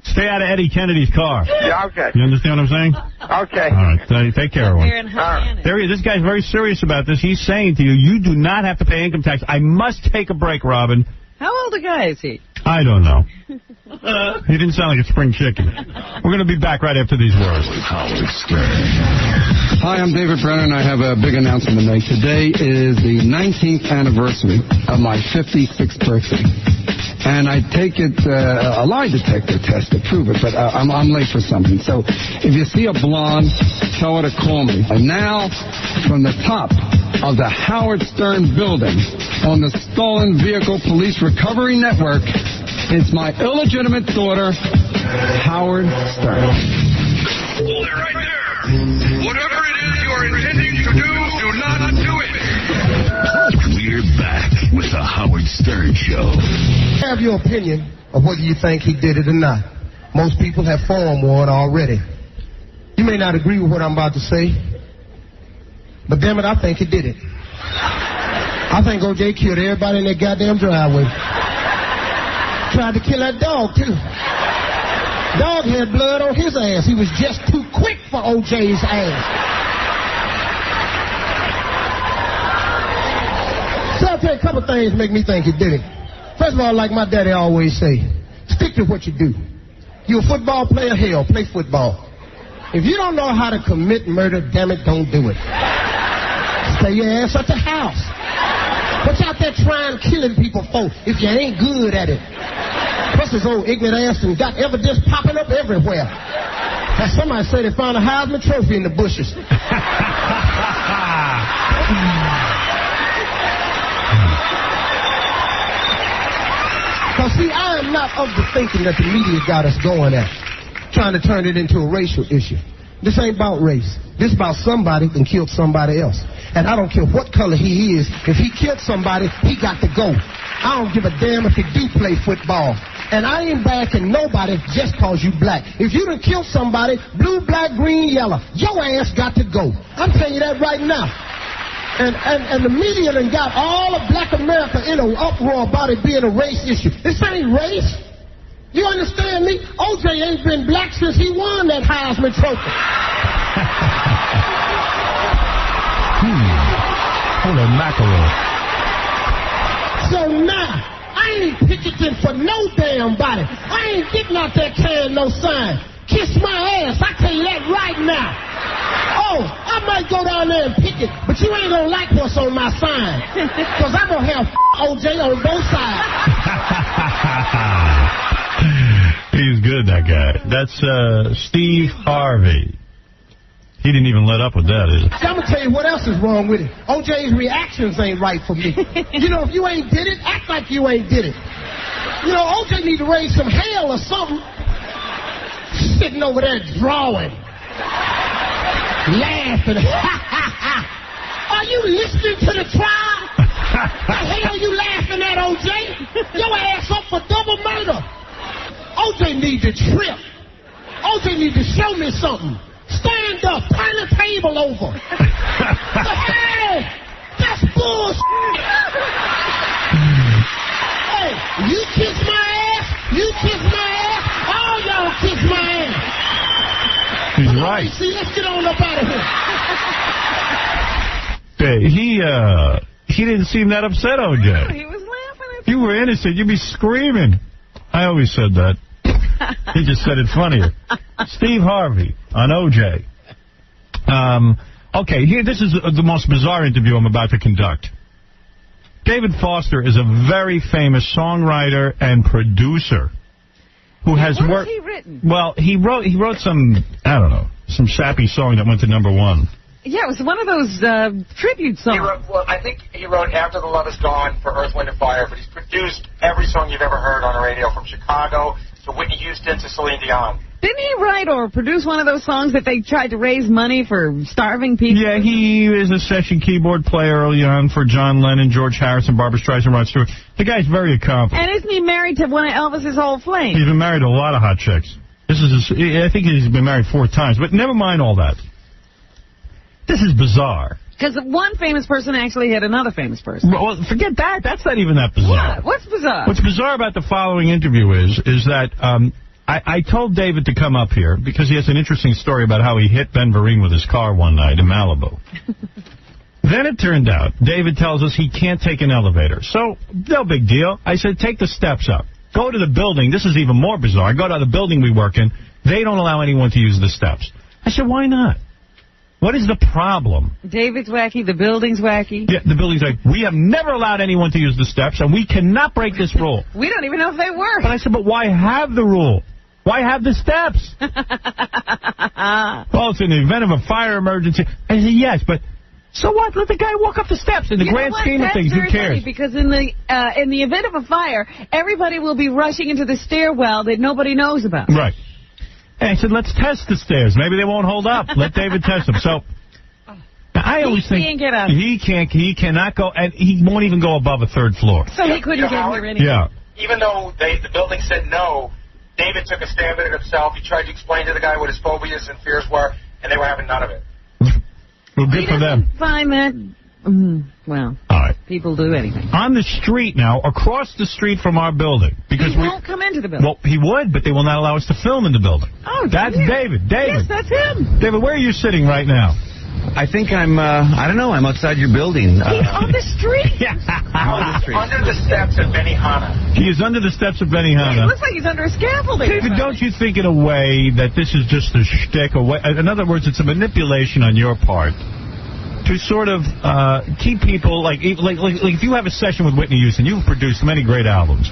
stay out of Eddie Kennedy's car. Yeah, okay. You understand what I'm saying? Okay. All right, take care, Erwin. There this guy's very serious about this. He's saying to you, you do not have to pay income tax. I must take a break, Robin. How old a guy is he? I don't know. He didn't sound like a spring chicken. We're going to be back right after these words. Hi, I'm David Brenner, and I have a big announcement to make. Today is the 19th anniversary of my 56th birthday. And I take it, a lie detector test to prove it, but I'm late for something. So if you see a blonde, tell her to call me. And now, from the top of the Howard Stern building on the Stolen Vehicle Police Recovery Network, It's my illegitimate daughter, Howard Stern. Hold it right there. Whatever it is you're intending to do not do it. We're back with the Howard Stern Show. Have your opinion of whether you think he did it or not. Most people have formed one already. You may not agree with what I'm about to say, but damn it, I think he did it. I think O.J. killed everybody in that goddamn driveway. Tried to kill that dog, too. Dog had blood on his ass. He was just too quick for O.J.'s ass. So I'll tell you a couple things make me think he did it. First of all, like my daddy always say, stick to what you do. You a football player? Hell, play football. If you don't know how to commit murder, damn it, don't do it. Stay your ass at the house. What's out there trying killing people for if you ain't good at it? Plus his old ignorant ass and got evidence popping up everywhere. As somebody said they found a Heisman Trophy in the bushes. Because see, I am not of the thinking that the media got us going at, trying to turn it into a racial issue. This ain't about race. This about somebody that killed somebody else. And I don't care what color he is. If he killed somebody, he got to go. I don't give a damn if he do play football. And I ain't backing nobody just cause you black. If you done killed somebody, blue, black, green, yellow, your ass got to go. I'm telling you that right now. And the media done got all of black America in an uproar about it being a race issue. This ain't race. You understand me? O.J. ain't been black since he won that Heisman Trophy. Holy mackerel. So now, I ain't picketing for no damn body. I ain't getting out there carrying no sign. Kiss my ass, I tell you that right now. Oh, I might go down there and picket, but you ain't gonna like what's on my sign. Because I'm gonna have O.J. on both sides. He's good, that guy. That's Steve Harvey. He didn't even let up with that, is it? I'm going to tell you what else is wrong with it. O.J.'s reactions ain't right for me. You know, if you ain't did it, act like you ain't did it. You know, O.J. need to raise some hell or something. Sitting over there drawing. Laughing. Are you listening to the trial? The hell you laughing at, O.J.? Your ass up for double murder. O.J. need to trip. O.J. need to show me something. Stand up. Turn the table over. Hey, that's bullshit. Hey, you kiss my ass. You kiss my ass. All y'all kiss my ass. He's right. See, let's get on up out of here. He didn't seem that upset, O.J. No, he was laughing at you were innocent. You'd be screaming. I always said that. He just said it funnier. Steve Harvey on O.J. Okay, here, this is the most bizarre interview I'm about to conduct. David Foster is a very famous songwriter and producer who has worked. What has he written? Well, he wrote some, I don't know, some sappy song that went to #1. Yeah, it was one of those tribute songs. I think he wrote After the Love Is Gone for Earth, Wind & Fire, but he's produced every song you've ever heard on the radio, from Chicago to Whitney Houston to Celine Dion. Didn't he write or produce one of those songs that they tried to raise money for starving people? Yeah, he is a session keyboard player early on for John Lennon, George Harrison, Barbra Streisand, Rod Stewart. The guy's very accomplished. And isn't he married to one of Elvis's old flames? He's been married to a lot of hot chicks. I think he's been married 4 times, but never mind all that. This is bizarre. Because one famous person actually had another famous person. Well, forget that. That's not even that bizarre. What? What's bizarre? What's bizarre about the following interview is that I told David to come up here because he has an interesting story about how he hit Ben Vereen with his car one night in Malibu. Then it turned out, David tells us he can't take an elevator. So, no big deal. I said, take the steps up. Go to the building. This is even more bizarre. I go to the building we work in. They don't allow anyone to use the steps. I said, why not? What is the problem? David's wacky, the building's wacky. Yeah, the building's like, we have never allowed anyone to use the steps, and we cannot break this rule. We don't even know if they work. But I said, but why have the rule? Why have the steps? Well, it's in the event of a fire emergency. I said, yes, but So what? Let the guy walk up the steps. In the grand scheme of things, who cares? Because in the event of a fire, everybody will be rushing into the stairwell that nobody knows about. Right. And I said, let's test the stairs. Maybe they won't hold up. Let David test them. So I always think he cannot go, and he won't even go above a 3rd floor. So he couldn't get here anyway. Yeah. Even though the building said no, David took a stab at it himself. He tried to explain to the guy what his phobias and fears were, and they were having none of it. Well, good for them. Find that. Well, all right. People do anything. On the street now, across the street from our building. Because he won't come into the building. Well, he would, but they will not allow us to film in the building. Oh, that's David. Yes, that's him. David, where are you sitting right now? I think I'm, I don't know, I'm outside your building. He's on the street. Under the steps of Benihana. He is under the steps of Benihana. It looks like he's under a scaffolding. David, don't you think in a way that this is just a shtick? In other words, it's a manipulation on your part to sort of keep people, like if you have a session with Whitney Houston, you've produced many great albums.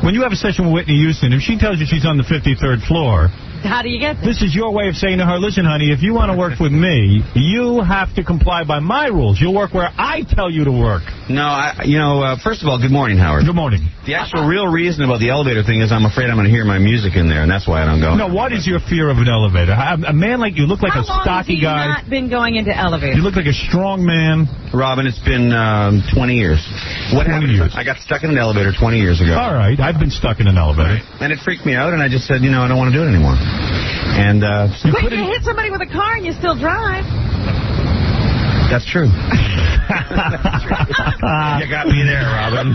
When you have a session with Whitney Houston, if she tells you she's on the 53rd floor, how do you get this? This is your way of saying to her, listen, honey, if you want to work with me, you have to comply by my rules. You'll work where I tell you to work. No, first of all, good morning, Howard. Good morning. The actual real reason about the elevator thing is I'm afraid I'm going to hear my music in there, and that's why I don't go. No, what is your fear of an elevator? A man like you look like a stocky guy. How long has he not been going into elevators? You look like a strong man. Robin, it's been 20 years. What happened? I got stuck in an elevator 20 years ago. All right, I've been stuck in an elevator. And it freaked me out, and I just said, I don't want to do it anymore. And you hit somebody with a car and you still drive. That's true. You got me there, Robin.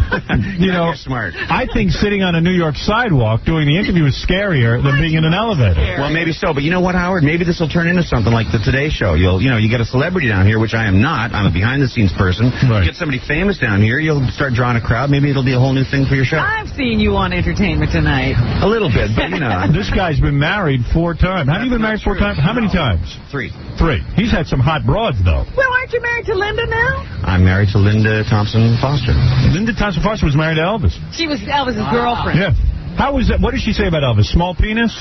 You're smart. I think sitting on a New York sidewalk doing the interview is scarier than being in an elevator. Well, maybe so. But you know what, Howard? Maybe this will turn into something like the Today Show. You get a celebrity down here, which I am not. I'm a behind-the-scenes person. Right. Get somebody famous down here, you'll start drawing a crowd. Maybe it'll be a whole new thing for your show. I've seen you on Entertainment Tonight. A little bit, but This guy's been married 4 times. Have you been married 4 times? How many times? 3. 3. He's had some hot broads, though. Well, aren't you married to Linda now? I'm married to Linda Thompson Foster. Linda Thompson Foster was married to Elvis. She was Elvis's girlfriend. Yeah. How was that? What did she say about Elvis? Small penis?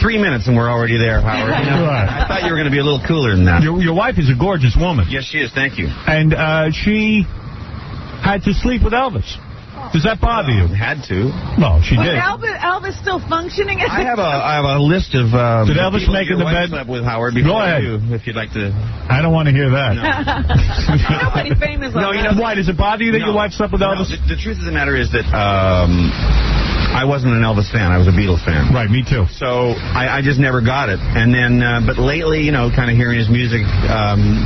3 minutes and we're already there, Howard. I thought you were going to be a little cooler than that. Your wife is a gorgeous woman. Yes, she is. Thank you. And she had to sleep with Elvis. Does that bother you? Had to. No, she did. Elvis still functioning? I have a list of did Elvis make in the bed? Slept with Howard before. Go ahead. If you'd like to. I don't want to hear that. Nobody famous like that. Why? Does it bother you that your wife slept with Elvis? No, the truth of the matter is that I wasn't an Elvis fan. I was a Beatles fan. Right, me too. So I just never got it. And then, but lately, kind of hearing his music,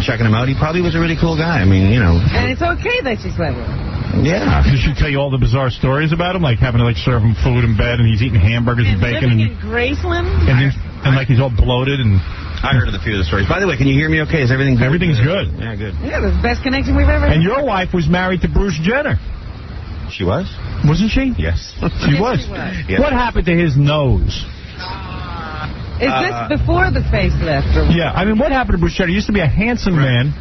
checking him out, he probably was a really cool guy. I mean, And it's okay that she slept with him. Yeah. Did she tell you all the bizarre stories about him, like having to serve him food in bed, and he's eating hamburgers and bacon, living in Graceland, and like he's all bloated and. I heard a few of the stories. By the way, can you hear me okay? Is everything good? Everything's good. Yeah, good. Yeah, the best connection we've ever had. And your wife was married to Bruce Jenner. She was? Wasn't she? Yes. She was. Yes. What happened to his nose? Is this before the facelift? Yeah, I mean, what happened to Bruce Jenner? He used to be a handsome man.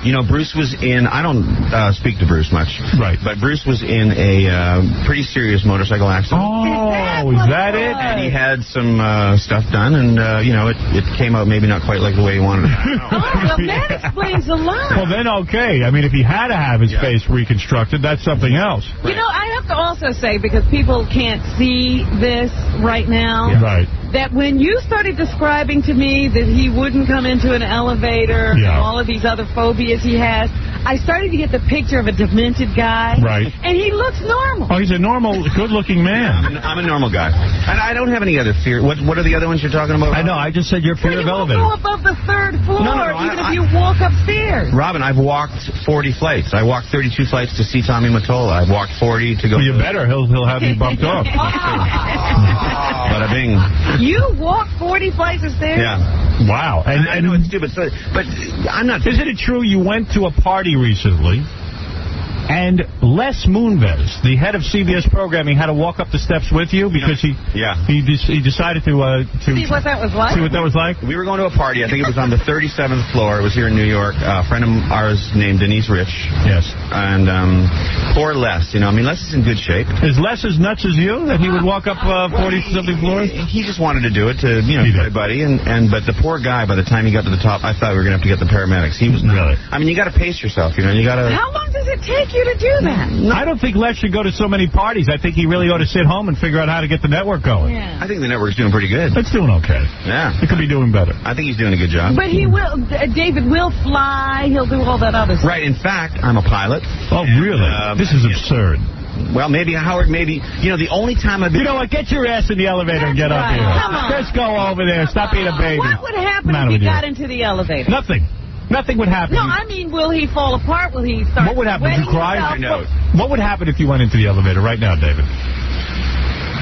Bruce was in, I don't speak to Bruce much. Right. But Bruce was in a pretty serious motorcycle accident. Oh, is that it? And he had some stuff done, and, it came out maybe not quite like the way he wanted it. Well, that explains a lot. Well, then, okay. I mean, if he had to have his face reconstructed, that's something else. Right. I have to also say, because people can't see this right now, right, that when you started describing to me that he wouldn't come into an elevator and all of these other phobias he has, I started to get the picture of a demented guy. Right. And he looks normal. Oh, he's a normal, good-looking man. I'm a normal guy. And I don't have any other fear. What are the other ones you're talking about? I know. I just said your fear of elevators. You won't go above the 3rd floor, even if you walk upstairs. Robin, I've walked 40 flights. I walked 32 flights to see Tommy Mottola. I've walked 40 to go. Well, you better. He'll have you bumped off. Bada bing. You walked 40 flights of stairs? Yeah. Wow. And I know it's stupid, but I'm not. Isn't it true you went to a party recently And Les Moonves, the head of CBS programming, had to walk up the steps with you because he decided to see what that was like. See what that was like. We were going to a party. I think it was on the 37th floor. It was here in New York. A friend of ours named Denise Rich. Yes. And poor Les. You know, I mean, Les is in good shape. Is Les as nuts as you that he would walk up 40-something floors? He just wanted to do it to everybody. But the poor guy, by the time he got to the top, I thought we were going to have to get the paramedics. He was not. Really. I mean, you got to pace yourself. You know, you got to. How long does it take you to do that? I don't think Les should go to so many parties. I think he really ought to sit home and figure out how to get the network going. Yeah. I think the network's doing pretty good. It's doing okay. Yeah. It could be doing better. I think he's doing a good job. But he will. David will fly. He'll do all that other stuff. Right. In fact, I'm a pilot. Oh, really? This is absurd. Well, maybe, Howard, the only time I've been... You know what? Get your ass in the elevator and get up here. Come on. Let's go over there. Stop being a baby. What would happen if he got into the elevator? Nothing. Nothing would happen. No, I mean, will he fall apart? Will he start... What would happen? Would you cry? No. What would happen if you went into the elevator right now, David?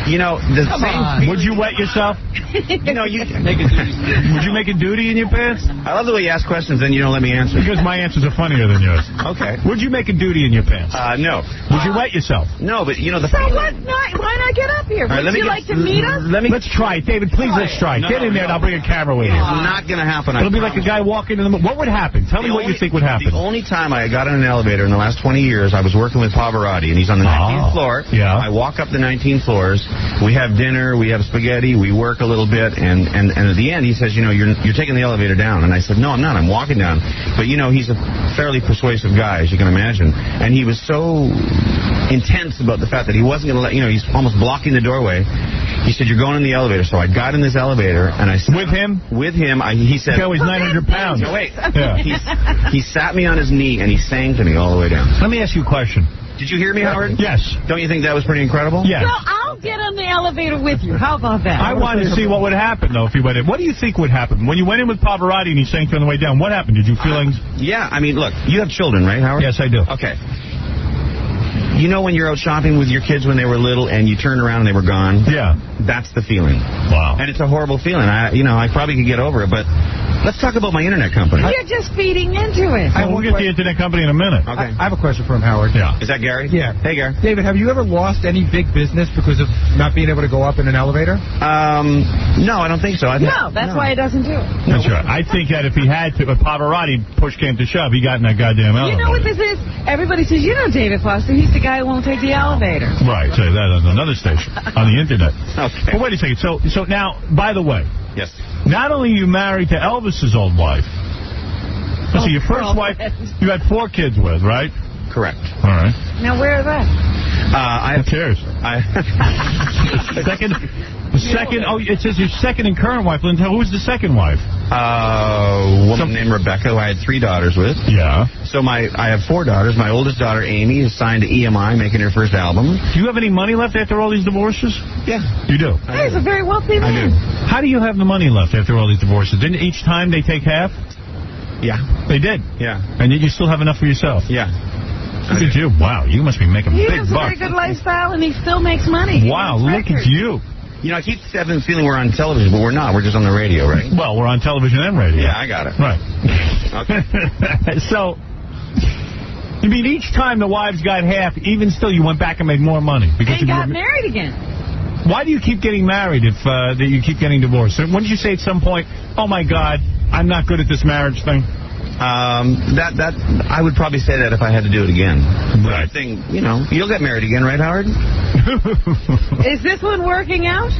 You know, the Come same. on. Would you wet yourself? You know, you make a duty. Would you make a duty in your pants? I love the way you ask questions and you don't let me answer. Because my answers are funnier than yours. Okay. Would you make a duty in your pants? No. Would you wet yourself? No, but you know the. So why not get up here? Would you like to meet us? Let's try it, David. Please, let's try it. Get in there, and I'll bring a camera with you. It's not going to happen. It'll be like a guy walking in the. What would happen? Tell me what you think would happen. The only time I got in an elevator in the last 20 years, I was working with Pavarotti, and he's on the 19th floor. Yeah. I walk up the 19 floors. We have dinner. We have spaghetti. We work a little bit, and at the end he says, you know, you're taking the elevator down, and I said, no, I'm not. I'm walking down. But you know, he's a fairly persuasive guy, as you can imagine, and he was so intense about the fact that he wasn't going to let, you know, he's almost blocking the doorway. He said, you're going in the elevator. So I got in this elevator, and I said... With him? With him. He said... Okay, he's 900 pounds. No, wait. Yeah. He sat me on his knee, and he sang to me all the way down. Let me ask you a question. Did you hear me, Howard? Yes. Don't you think that was pretty incredible? Yes. So I'll get on the elevator with you. How about that? I wanted to see what would happen, though, if you went in. What do you think would happen? When you went in with Pavarotti and he sang to you on the way down, what happened? Did you feel... Yeah, I mean, look, you have children, right, Howard? Yes, I do. Okay. You know when you're out shopping with your kids when they were little and you turn around and they were gone? Yeah. That's the feeling. Wow. And it's a horrible feeling. I probably could get over it, but let's talk about my internet company. You're just feeding into it. We'll get the internet company in a minute. Okay. I have a question for him, Howard. Yeah. Is that Gary? Yeah. Hey, Gary. David, have you ever lost any big business because of not being able to go up in an elevator? No, I don't think so. No, that's why he doesn't do it. That's right. I think that if he had to, if Pavarotti push came to shove, he got in that goddamn elevator. You know what this is? Everybody says, you know David Foster, he's the guy who won't take the elevator. Right, say that on another station, on the internet. Okay. But wait a second. So now, by the way, yes. Not only are you married to Elvis's old wife, so your first wife, you had 4 kids with, right? Correct. All right. Now, where are they? Who cares? Second, it says your second and current wife. Linda, who was the second wife? A woman named Rebecca, who I had 3 daughters with. Yeah. So I have 4 daughters. My oldest daughter, Amy, is signed to EMI, making her first album. Do you have any money left after all these divorces? Yeah. You do? He's a very wealthy man. I do. How do you have the money left after all these divorces? Didn't each time they take half? Yeah. They did? Yeah. And yet you still have enough for yourself? Yeah. Look at you. Wow, you must be making He big has a bucks. very good lifestyle, and he still makes money. Wow, look at you. You know, I keep having the feeling we're on television, but we're not. We're just on the radio, right? Well, we're on television and radio. Yeah, I got it. Right. Okay. So, you mean each time the wives got half, even still you went back and made more money? Because And got married again. Why do you keep getting married if that you keep getting divorced? Wouldn't you say at some point, oh, my God, I'm not good at this marriage thing? That I would probably say that if I had to do it again. But I think, you'll get married again, right, Howard? Is this one working out?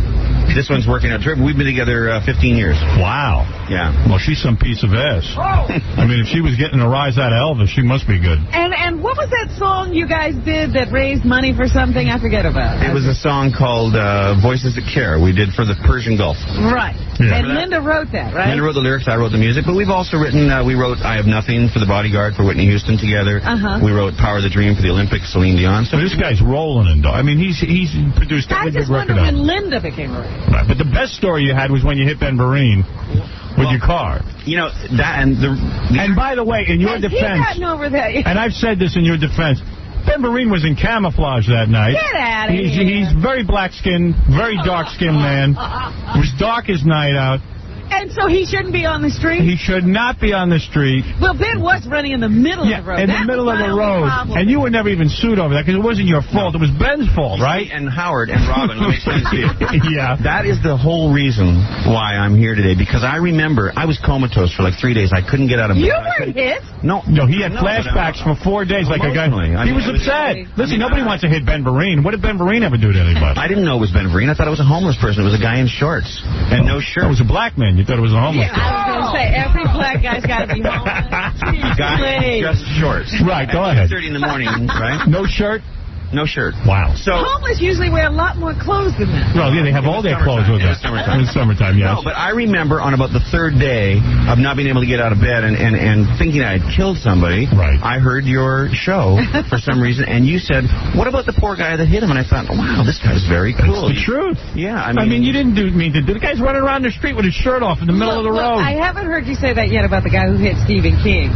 This one's working out. We've been together 15 years. Wow. Yeah. Well, she's some piece of ass. I mean, if she was getting a rise out of Elvis, she must be good. And what was that song you guys did that raised money for something? I forget about. It was a song called Voices That Care. We did for the Persian Gulf. Right. Yeah. And Linda wrote that, right? Linda wrote the lyrics, I wrote the music. But we've also written, we wrote I Have Nothing for The Bodyguard for Whitney Houston together. We wrote Power of the Dream for the Olympics, Celine Dion. So this guy's rolling in dough. I mean, he's produced every big record. I just wonder when Linda became a record. Right, but the best story you had was when you hit Ben Vereen with your car. That and by the way, in your defense, he gotten over that yet? And I've said this in your defense, Ben Vereen was in camouflage that night. Get out of here. He's very black-skinned, very dark-skinned man. It was dark as night out. And so he shouldn't be on the street? He should not be on the street. Well, Ben was running in the middle of the road. In the middle of the road. And you were never even sued over that because it wasn't your fault. It was Ben's fault, right? And Howard and Robin, let me explain to you. Yeah. That is the whole reason why I'm here today, because I remember I was comatose for like 3 days. I couldn't get out of bed. You weren't hit? No, he had flashbacks for 4 days like a guy. He was upset. Listen, nobody wants to hit Ben Vereen. What did Ben Vereen ever do to anybody? I didn't know it was Ben Vereen. I thought it was a homeless person. It was a guy in shorts and no shirt. It was a black man. You thought it was a homeless person. I was going to say, every black guy's got to be homeless. Guy just shorts. Right, go ahead. 6:30 in the morning, right? No shirt? No shirt. Wow. So homeless usually wear a lot more clothes than that. Well, yeah, they have all their clothes with them. In the summertime, yes. No, but I remember on about the third day of not being able to get out of bed and thinking I had killed somebody, right. I heard your show for some reason, and you said, what about the poor guy that hit him? And I thought, wow, this guy's very cool. That's the truth. Yeah, I mean you didn't mean to. The guy's running around the street with his shirt off in the middle of the road. I haven't heard you say that yet about the guy who hit Stephen King.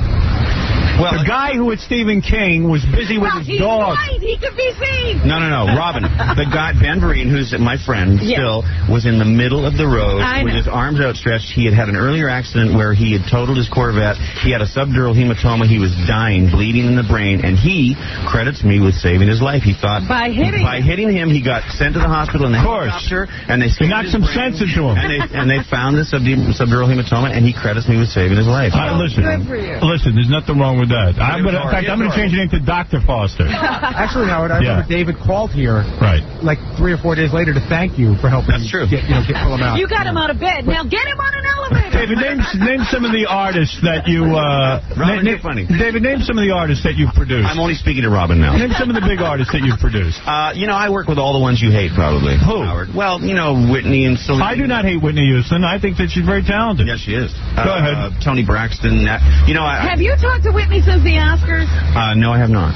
Well, the guy who hit Stephen King was busy with his dog. Right. He could be seen. No, Robin. The guy, Ben Vereen, who's my friend still, was in the middle of the road with his arms outstretched. He had an earlier accident where he had totaled his Corvette. He had a subdural hematoma. He was dying, bleeding in the brain, and he credits me with saving his life. He thought by hitting him, he got sent to the hospital and they doctor, and they knocked some sense into him. And they found the subdural hematoma, and he credits me with saving his life. Listen, there's nothing wrong with that. In fact, I'm going to change your name to Dr. Foster. Actually, Howard, I remember David called here like 3 or 4 days later to thank you for helping pull him out. You got him out of bed. Now get him on an elevator. David, name some of the artists that you... Robin, you're funny. David, name some of the artists that you've produced. I'm only speaking to Robin now. Name some of the big artists that you've produced. I work with all the ones you hate, probably. Who? Howard. Well, Whitney and Celine. I do not hate Whitney Houston. I think that she's very talented. Yes, she is. Go ahead. Toni Braxton. Have you talked to Whitney since the Oscars? No, I have not.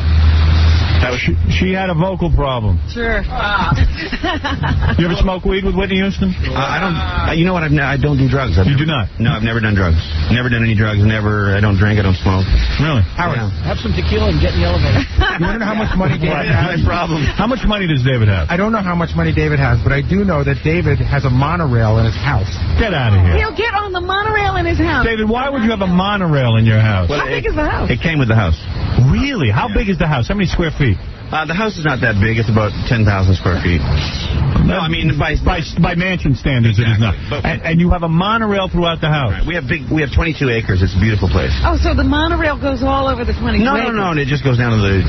She had a vocal problem. Sure. You ever smoke weed with Whitney Houston? I don't. You know what? I don't do drugs. You do not? No, I've never done drugs. Never done any drugs. I don't drink. I don't smoke. Really? Howard, have some tequila and get in the elevator. You want to know how much money David has? My problem. How much money does David have? I don't know how much money David has, but I do know that David has a monorail in his house. Get out of here. He'll get on the monorail in his house. David, why would you have a monorail in your house? Well, how big is the house? It came with the house. Really? How big is the house? How many square feet? The house is not that big. It's about 10,000 square feet. No, I mean by mansion standards, it is not. And you have a monorail throughout the house. Right. We have 22 acres. It's a beautiful place. Oh, so the monorail goes all over the 22 acres? No. It just goes down to the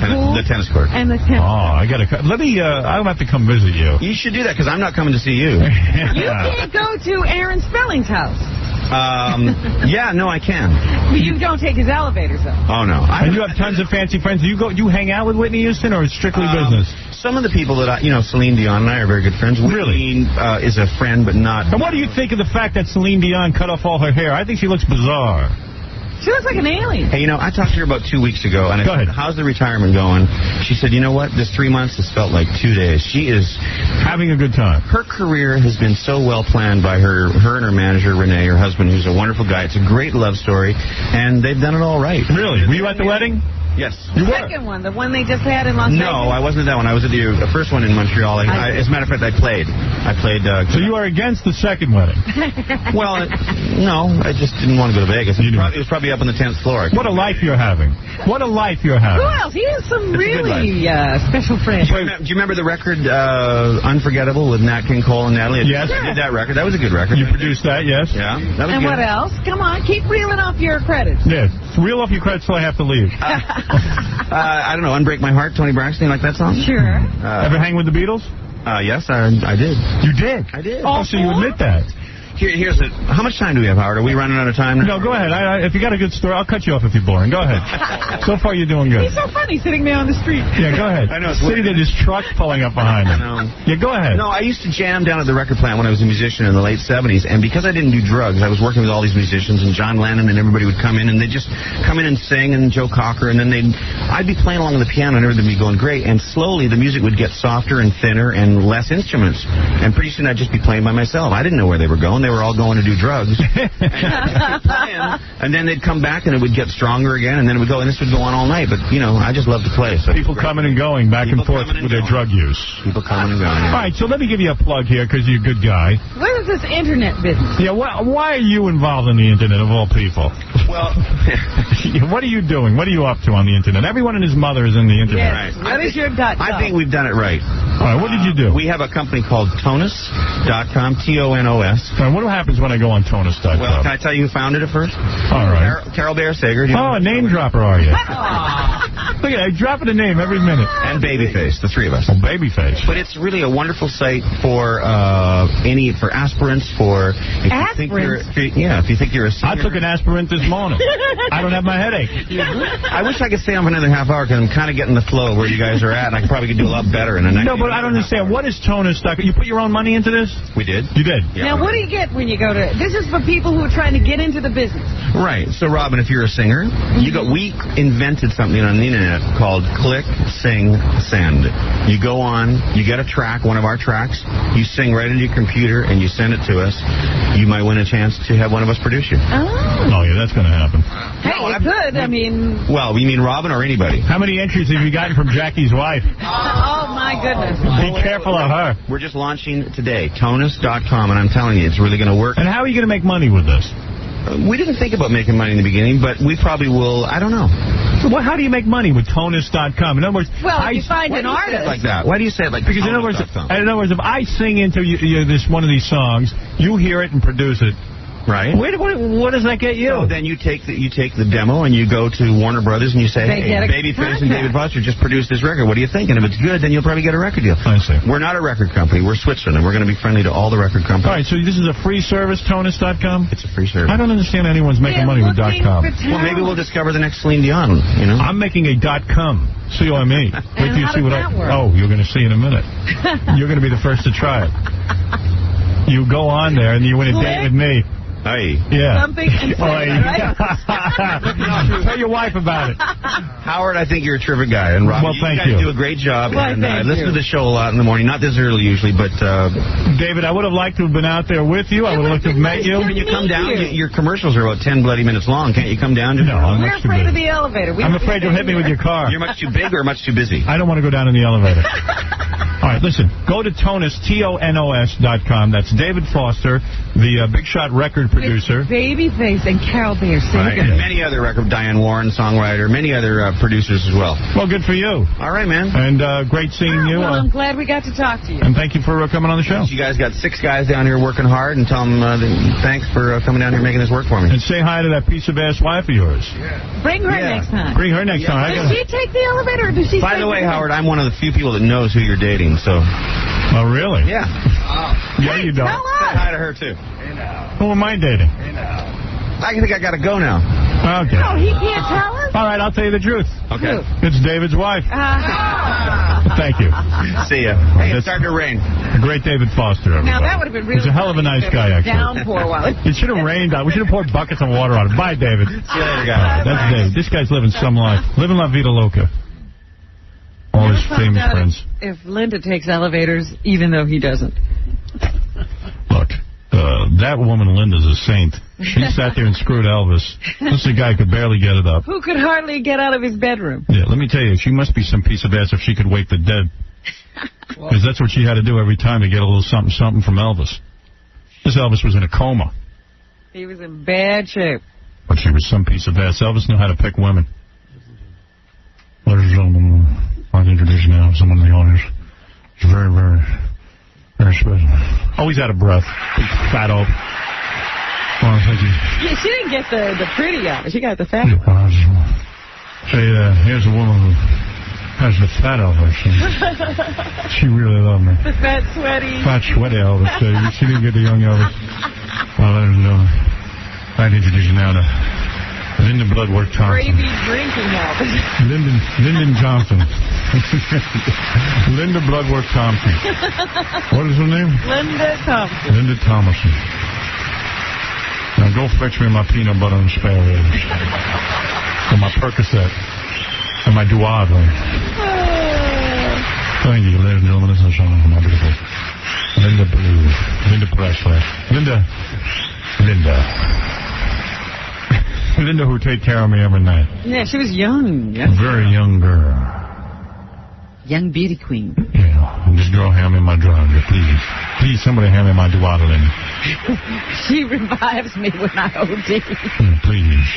pool? The tennis court. And the tennis. Oh, I gotta. Let me. I'll have to come visit you. You should do that because I'm not coming to see you. You can't go to Aaron Spelling's house. No, I can. You don't take his elevators though. Oh no. And you have tons of fancy friends. Do you hang out with Whitney Houston, or is it strictly business? Some of the people that Celine Dion and I are very good friends. Really? Whitney is a friend, but not. And what do you think of the fact that Celine Dion cut off all her hair? I think she looks bizarre. She looks like an alien. Hey, I talked to her about 2 weeks ago, and I said, how's the retirement going? She said, you know what? This 3 months has felt like 2 days. She is having a good time. Her career has been so well planned by her and her manager, Renee, her husband, who's a wonderful guy. It's a great love story, and they've done it all right. Really? Were you at the wedding? Yes. The second one, the one they just had in Las Vegas? No, I wasn't at that one. I was at the first one in Montreal. As a matter of fact, I played. So you are against the second wedding? Well, no. I just didn't want to go to Vegas. It was probably up on the 10th floor. What a life you're having. What a life you're having. Who else? He has some really special friends. Do you remember the record Unforgettable with Nat King Cole and Natalie? Yes. I did that record. That was a good record. You produced that, yes? Yeah. That was and good. What else? Come on, keep reeling off your credits. Yes. Reel off your credits till I have to leave. I don't know, Unbreak My Heart, Toni Braxton, like that song? Sure. Ever hang with the Beatles? Yes, I did. You did? I did. Oh, so you admit that? Here's it. How much time do we have, Howard? Are we running out of time now? No, go ahead. If you got a good story, I'll cut you off if you're boring. Go ahead. So far, you're doing good. He's so funny sitting there on the street. Yeah, go ahead. I know. Sitting there, his truck pulling up behind him. Yeah, go ahead. No, I used to jam down at the record plant when I was a musician in the late 70s, and because I didn't do drugs, I was working with all these musicians, and John Lennon and everybody would come in, and they'd just come in and sing, and Joe Cocker, and then I'd be playing along the piano, and everything would be going great, and slowly the music would get softer and thinner and less instruments, and pretty soon I'd just be playing by myself. I didn't know where they were going. they were all going to do drugs. And then they'd come back, and it would get stronger again, and then it would go, and this would go on all night. But, you know, I just love to play. So people coming and going, back and forth with their drug use. People coming and going. Yeah. All right, so let me give you a plug here, because you're a good guy. What is this internet business? Yeah, why are you involved in the internet, of all people? Well, what are you doing? What are you up to on the internet? Everyone and his mother is in the internet. Yes. What is your .com? I think we've done it right. All right, what did you do? We have a company called Tonus.com, T-O-N-O-S. All right, what happens when I go on Tonus.com? Well, can I tell you who founded it first? All right. Carol Bear-Sager. Oh, a name dropper, are you? Look at that, dropping a name every minute. And Babyface, the three of us. Oh, Babyface. But it's really a wonderful site for for aspirants, for if you think you're a senior. I took an aspirant this morning. I don't have my headache. I wish I could stay on for another half hour because I'm kind of getting the flow where you guys are at, and I probably could do a lot better in a next. No, but I don't understand. What is Tonus.com? You put your own money into this? We did. You did? Yeah. Now, what do you get when you go to... This is for people who are trying to get into the business. Right. So, Robin, if you're a singer, we invented something on the internet called Click, Sing, Send. You go on, you get a track, one of our tracks, you sing right into your computer, and you send it to us. You might win a chance to have one of us produce you. Oh, yeah, that's going to happen. Hey, it could. I mean... Well, you mean Robin or anybody? How many entries have you gotten from Jackie's wife? Oh, my goodness. Be careful of her. We're just launching today, Tonus.com, and I'm telling you, it's really going to work. And how are you going to make money with this? We didn't think about making money in the beginning, but we probably will. I don't know. Well, how do you make money with Tonus.com? In other words, if you find an artist like that. Why do you say it like because in other words, if I sing into this one of these songs, you hear it and produce it. Right. What does that get you? So then you take the demo and you go to Warner Brothers and you say, hey, Babyface and David Foster just produced this record. What do you think? And if it's good, then you'll probably get a record deal. I see. We're not a record company. We're Switzerland. We're going to be friendly to all the record companies. All right, so this is a free service, Tonus.com? It's a free service. I don't understand anyone's making money with .com. Well, maybe we'll discover the next Celine Dion, you know? I'm making a .com. C-O-M-E. Wait till you see what work? Oh, you're going to see in a minute. You're going to be the first to try it. You go on there and you win a date with me. Hey. Yeah. Something. Right? Tell your wife about it. Howard, I think you're a terrific guy. And Rob, you guys do a great job. Well, and I listen to the show a lot in the morning. Not this early usually, but... David, I would have liked to have been out there with you. I would have liked to have met you. When you come down, your commercials are about 10 bloody minutes long. Can't you come down? No, I'm We're afraid of the elevator. I'm afraid you'll hit me with your car. You're much too big or much too busy? I don't want to go down in the elevator. All right, listen. Go to Tonus, Tonos.com. That's David Foster, the Big Shot record producer. Babyface and Carol Bear-Sager. Right, and many other Diane Warren, songwriter, many other producers as well. Well, good for you. All right, man. And great seeing you. Well, I'm glad we got to talk to you. And thank you for coming on the show. You guys got 6 guys down here working hard, and tell them thanks for coming down here making this work for me. And say hi to that piece of ass wife of yours. Yeah. Bring her next time. Bring her next time. Does she take the elevator, or does she? By the way, Howard, I'm one of the few people that knows who you're dating, so... Oh, really? Yeah. Yeah, you don't. Tell us. Say hi to her, too. Who am I dating? I think I got to go now. Okay. Oh, he can't tell us? All right, I'll tell you the truth. Okay. It's David's wife. Thank you. See ya. Hey, it's starting to rain. Great David Foster, everybody. Now, that would have been really He's a hell of a nice guy, actually. Downpour while it should have rained on. We should have poured buckets of water on him. Bye, David. See you later, guys. That's David. This guy's living some life. Living La Vida Loca. All his famous friends. If Linda takes elevators, even though he doesn't. Look, that woman Linda's a saint. She sat there and screwed Elvis. This guy could barely get it up. Who could hardly get out of his bedroom? Yeah, let me tell you, she must be some piece of ass if she could wake the dead. Because that's what she had to do every time to get a little something from Elvis. This Elvis was in a coma. He was in bad shape. But she was some piece of ass. Elvis knew how to pick women. Ladies and gentlemen, I'd like to introduce you now someone in the audience. It's very, very, very special. Always out of breath. Big fat oaf. Well, thank you. Yeah, she didn't get the pretty out. She got the fat. Say, here's a woman who has the fat Elvis. She really loved me. The fat, sweaty. Fat, sweaty Elvis. She didn't get the young Elvis. Well, ladies and gentlemen, I'd like to introduce you now to Linda Bloodworth Thompson. Gravy drinking Elvis. Lyndon Johnson. Linda Bloodworth Thompson. What is her name? Linda Thompson. Linda Thomason. Now go fetch me my peanut butter and spare ribs. And my Percocet. And my Duave. Thank you, ladies and gentlemen. This is a song from my beautiful Linda Blue. Linda Presley. Linda. Linda who take care of me every night. Yeah, she was young. Very young girl. Young beauty queen. Yeah, this girl hand me my drug, please. Please, somebody hand me my duodenine. She revives me when I OD. Please.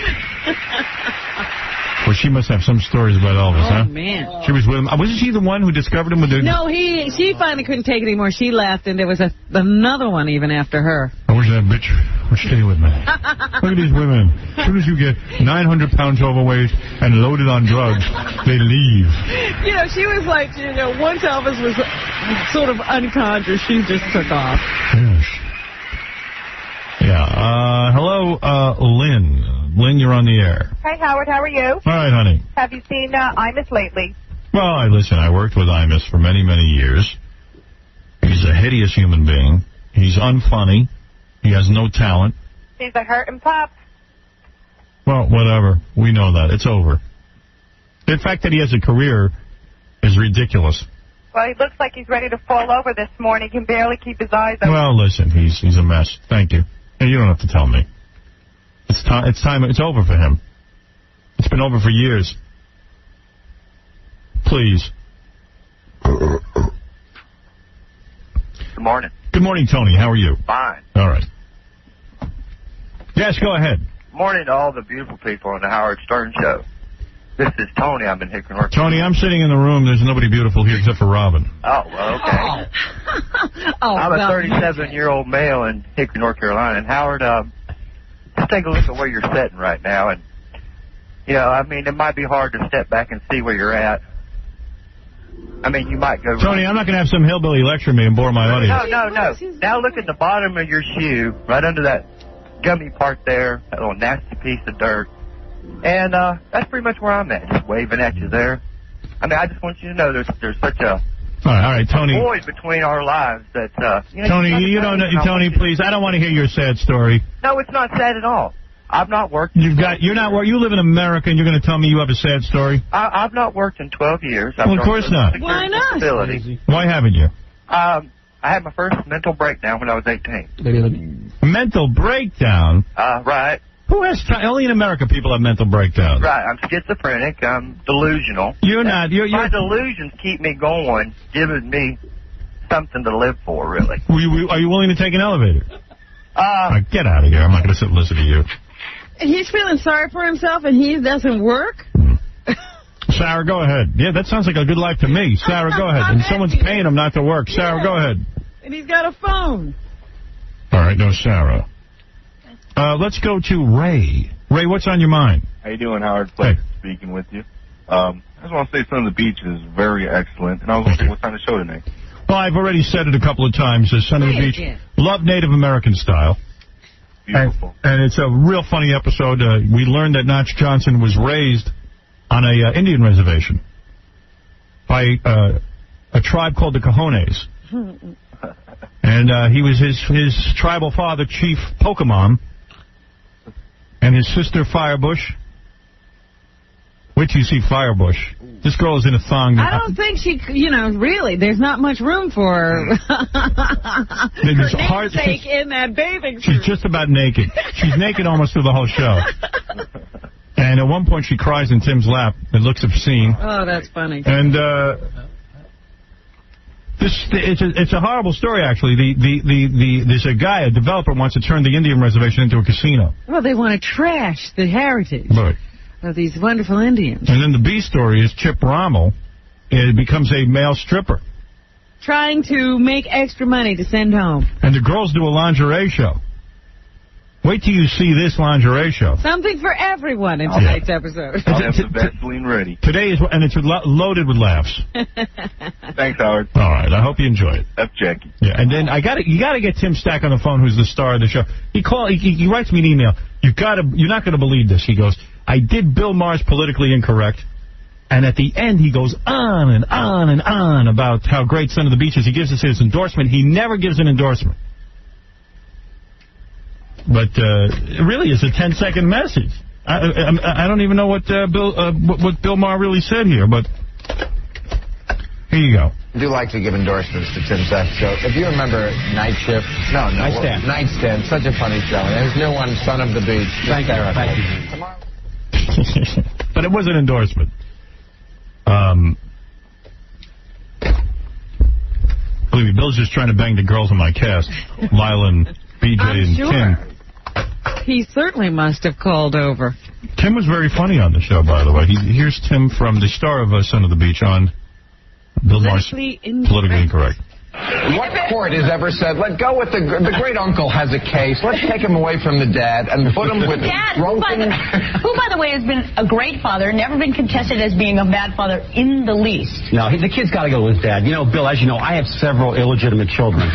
Well, she must have some stories about Elvis, huh? Oh, man. She was with him. Wasn't she the one who discovered him with the... No, she finally couldn't take it anymore. She left, and there was another one even after her. I wish that bitch would stay with me. Look at these women. As soon as you get 900 pounds overweight and loaded on drugs, they leave. You know, she was like, once Elvis was sort of unconscious, she just took off. Yes. Yeah. Hello, Lynn. Lynn, you're on the air. Hi, Howard. How are you? All right, honey. Have you seen Imus lately? Well, I worked with Imus for many, many years. He's a hideous human being. He's unfunny. He has no talent. He's a hurting pup. Well, whatever. We know that. It's over. The fact that he has a career is ridiculous. Well, he looks like he's ready to fall over this morning. He can barely keep his eyes open. Well, listen, he's a mess. Thank you. And you don't have to tell me. It's time. It's over for him. It's been over for years. Please. Good morning. Good morning, Tony. How are you? Fine. All right. Yes, go ahead. Morning to all the beautiful people on the Howard Stern Show. This is Tony. I'm in Hickory, North Carolina. Tony, I'm sitting in the room. There's nobody beautiful here except for Robin. Oh, well, okay. I'm a 37-year-old male in Hickory, North Carolina. And, Howard, just take a look at where you're sitting right now. And, it might be hard to step back and see where you're at. You might go... Tony, I'm not going to have some hillbilly lecture me and bore my audience. No. Now look at the bottom of your shoe, right under that gummy part there, that little nasty piece of dirt. And that's pretty much where I'm at, just waving at you there. I just want you to know there's such a... All right, Tony. Void between our lives that... Tony, you don't know... Tony, please, I don't want to hear your sad story. No, it's not sad at all. I've not worked... You live in America and you're going to tell me you have a sad story? I've not worked in 12 years. Well, of course not. Why not? Why haven't you? I had my first mental breakdown when I was 18. Mental breakdown? Right. Who has time? Only in America people have mental breakdowns. Right. I'm schizophrenic. I'm delusional. You're not. My delusions keep me going, giving me something to live for, really. Are you willing to take an elevator? Get out of here. I'm not going to sit and listen to you. He's feeling sorry for himself and he doesn't work? Sarah, go ahead. Yeah, that sounds like a good life to me. Sarah, go ahead. And someone's paying him not to work. Sarah, go ahead. And he's got a phone. All right, no, Sarah. Let's go to Ray. Ray, what's on your mind? How you doing, Howard? Pleasure speaking with you. I just want to say Son of the Beach is very excellent, and I was wondering what time the show tonight. Well, I've already said it a couple of times. Son of the Beach, love Native American style. Beautiful. And it's a real funny episode. We learned that Notch Johnson was raised on a Indian reservation by a tribe called the Cajones. And he was his tribal father, Chief Pokemon, and his sister, Firebush. Wait till you see Firebush. This girl is in a thong. I don't think she, really, there's not much room for her namesake in that bathing suit. She's just about naked. She's naked almost through the whole show. And at one point she cries in Tim's lap. It looks obscene. Oh, that's funny. And it's a horrible story, actually. There's a guy, a developer, wants to turn the Indian reservation into a casino. Well, they want to trash the heritage of these wonderful Indians. And then the B story is Chip Rommel becomes a male stripper. Trying to make extra money to send home. And the girls do a lingerie show. Wait till you see this lingerie show. Something for everyone in tonight's episode. I'll have the Vaseline ready. Today is, and it's loaded with laughs. Thanks, Howard. All right, I hope you enjoy it. F. Jackie. Yeah, and then you got to get Tim Stack on the phone, who's the star of the show. He writes me an email. You're not going to believe this. He goes, I did Bill Maher's Politically Incorrect, and at the end he goes on and on and on about how great Son of the Beach is. He gives us his endorsement. He never gives an endorsement. But it really is a 10-second message. I don't even know what Bill Maher really said here, but he Here you go. I do like to give endorsements to Tim Zech show. If you remember Night Shift, Nightstand, such a funny show. And his new one, Son of the Beach. Thank you. But it was an endorsement. Believe me, Bill's just trying to bang the girls in my cast, Lila and BJ and Tim. He certainly must have called over. Tim was very funny on the show, by the way. Here's Tim from the star of Son of the Beach on Bill Maher's Politically Incorrect. What court has ever said, let go with the great uncle has a case, let's take him away from the dad and put him with who, by the way, has been a great father, never been contested as being a bad father in the least. No, the kid's got to go with his dad. You know, Bill, as you know, I have several illegitimate children.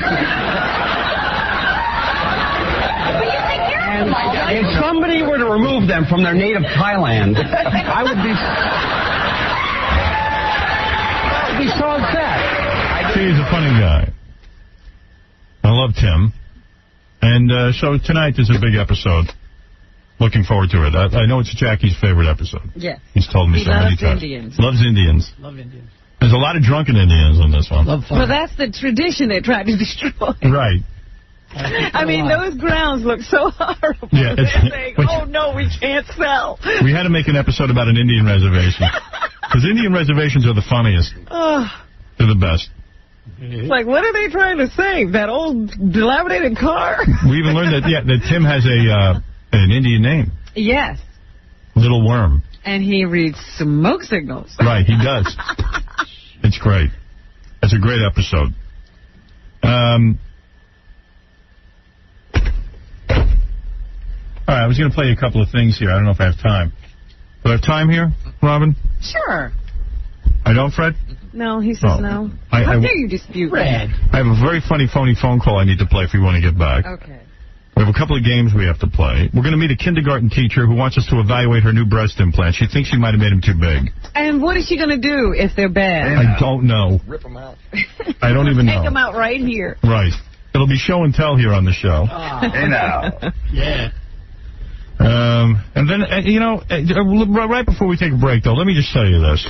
If somebody were to remove them from their native Thailand, I would be so upset. He's a funny guy. I love Tim. And so tonight is a big episode. Looking forward to it. I know it's Jackie's favorite episode. Yes. He's told me so many times. Indians. Loves Indians. Love Indians. There's a lot of drunken Indians on this one. Well, that's the tradition they tried to destroy. Right. I mean, those grounds look so horrible. Yeah, They're saying, oh, no, we can't sell. We had to make an episode about an Indian reservation. Because Indian reservations are the funniest. They're the best. It's like, what are they trying to save? That old dilapidated car? We even learned that Tim has an Indian name. Yes. Little Worm. And he reads smoke signals. Right, he does. It's great. It's a great episode. All right, I was going to play you a couple of things here. I don't know if I have time. Do I have time here, Robin? Sure. I don't, Fred? No, he says no. How dare you dispute Fred? I have a very funny phony phone call I need to play if we want to get back. Okay. We have a couple of games we have to play. We're going to meet a kindergarten teacher who wants us to evaluate her new breast implant. She thinks she might have made them too big. And what is she going to do if they're bad? I don't know. Rip them out. I don't even know. Take them out right here. Right. It'll be show and tell here on the show. Yeah. And then, right before we take a break, though, let me just tell you this.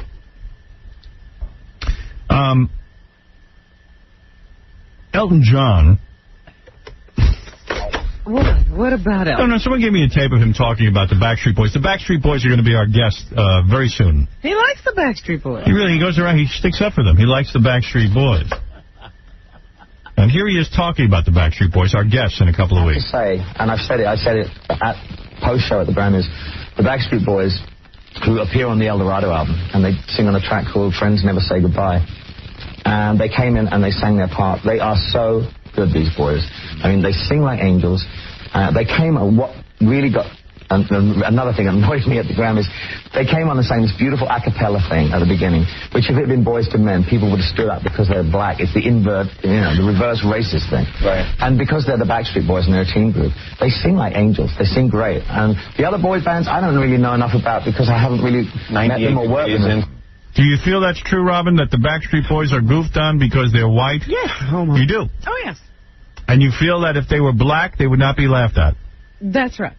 Elton John. What about Elton? No, someone gave me a tape of him talking about the Backstreet Boys. The Backstreet Boys are going to be our guest very soon. He likes the Backstreet Boys. He goes around, he sticks up for them. He likes the Backstreet Boys. And here he is talking about the Backstreet Boys, our guests in a couple of weeks. I said it at post-show at the Grammys, the Backstreet Boys, who appear on the El Dorado album, and they sing on a track called Friends Never Say Goodbye. And they came in and they sang their part. They are so good, these boys. I mean, they sing like angels. They came, and what really got... another thing that annoyed me at the Grammys, they came on and sang this beautiful a cappella thing at the beginning, which if it had been Boys to Men, people would have stood up because they're black. It's the the reverse racist thing. Right. And because they're the Backstreet Boys and they're a teen group, they sing like angels. They sing great. And the other boy bands, I don't really know enough about because I haven't really met them or worked with them. Do you feel that's true, Robin, that the Backstreet Boys are goofed on because they're white? Yes. You do? Oh, yes. And you feel that if they were black, they would not be laughed at? That's right.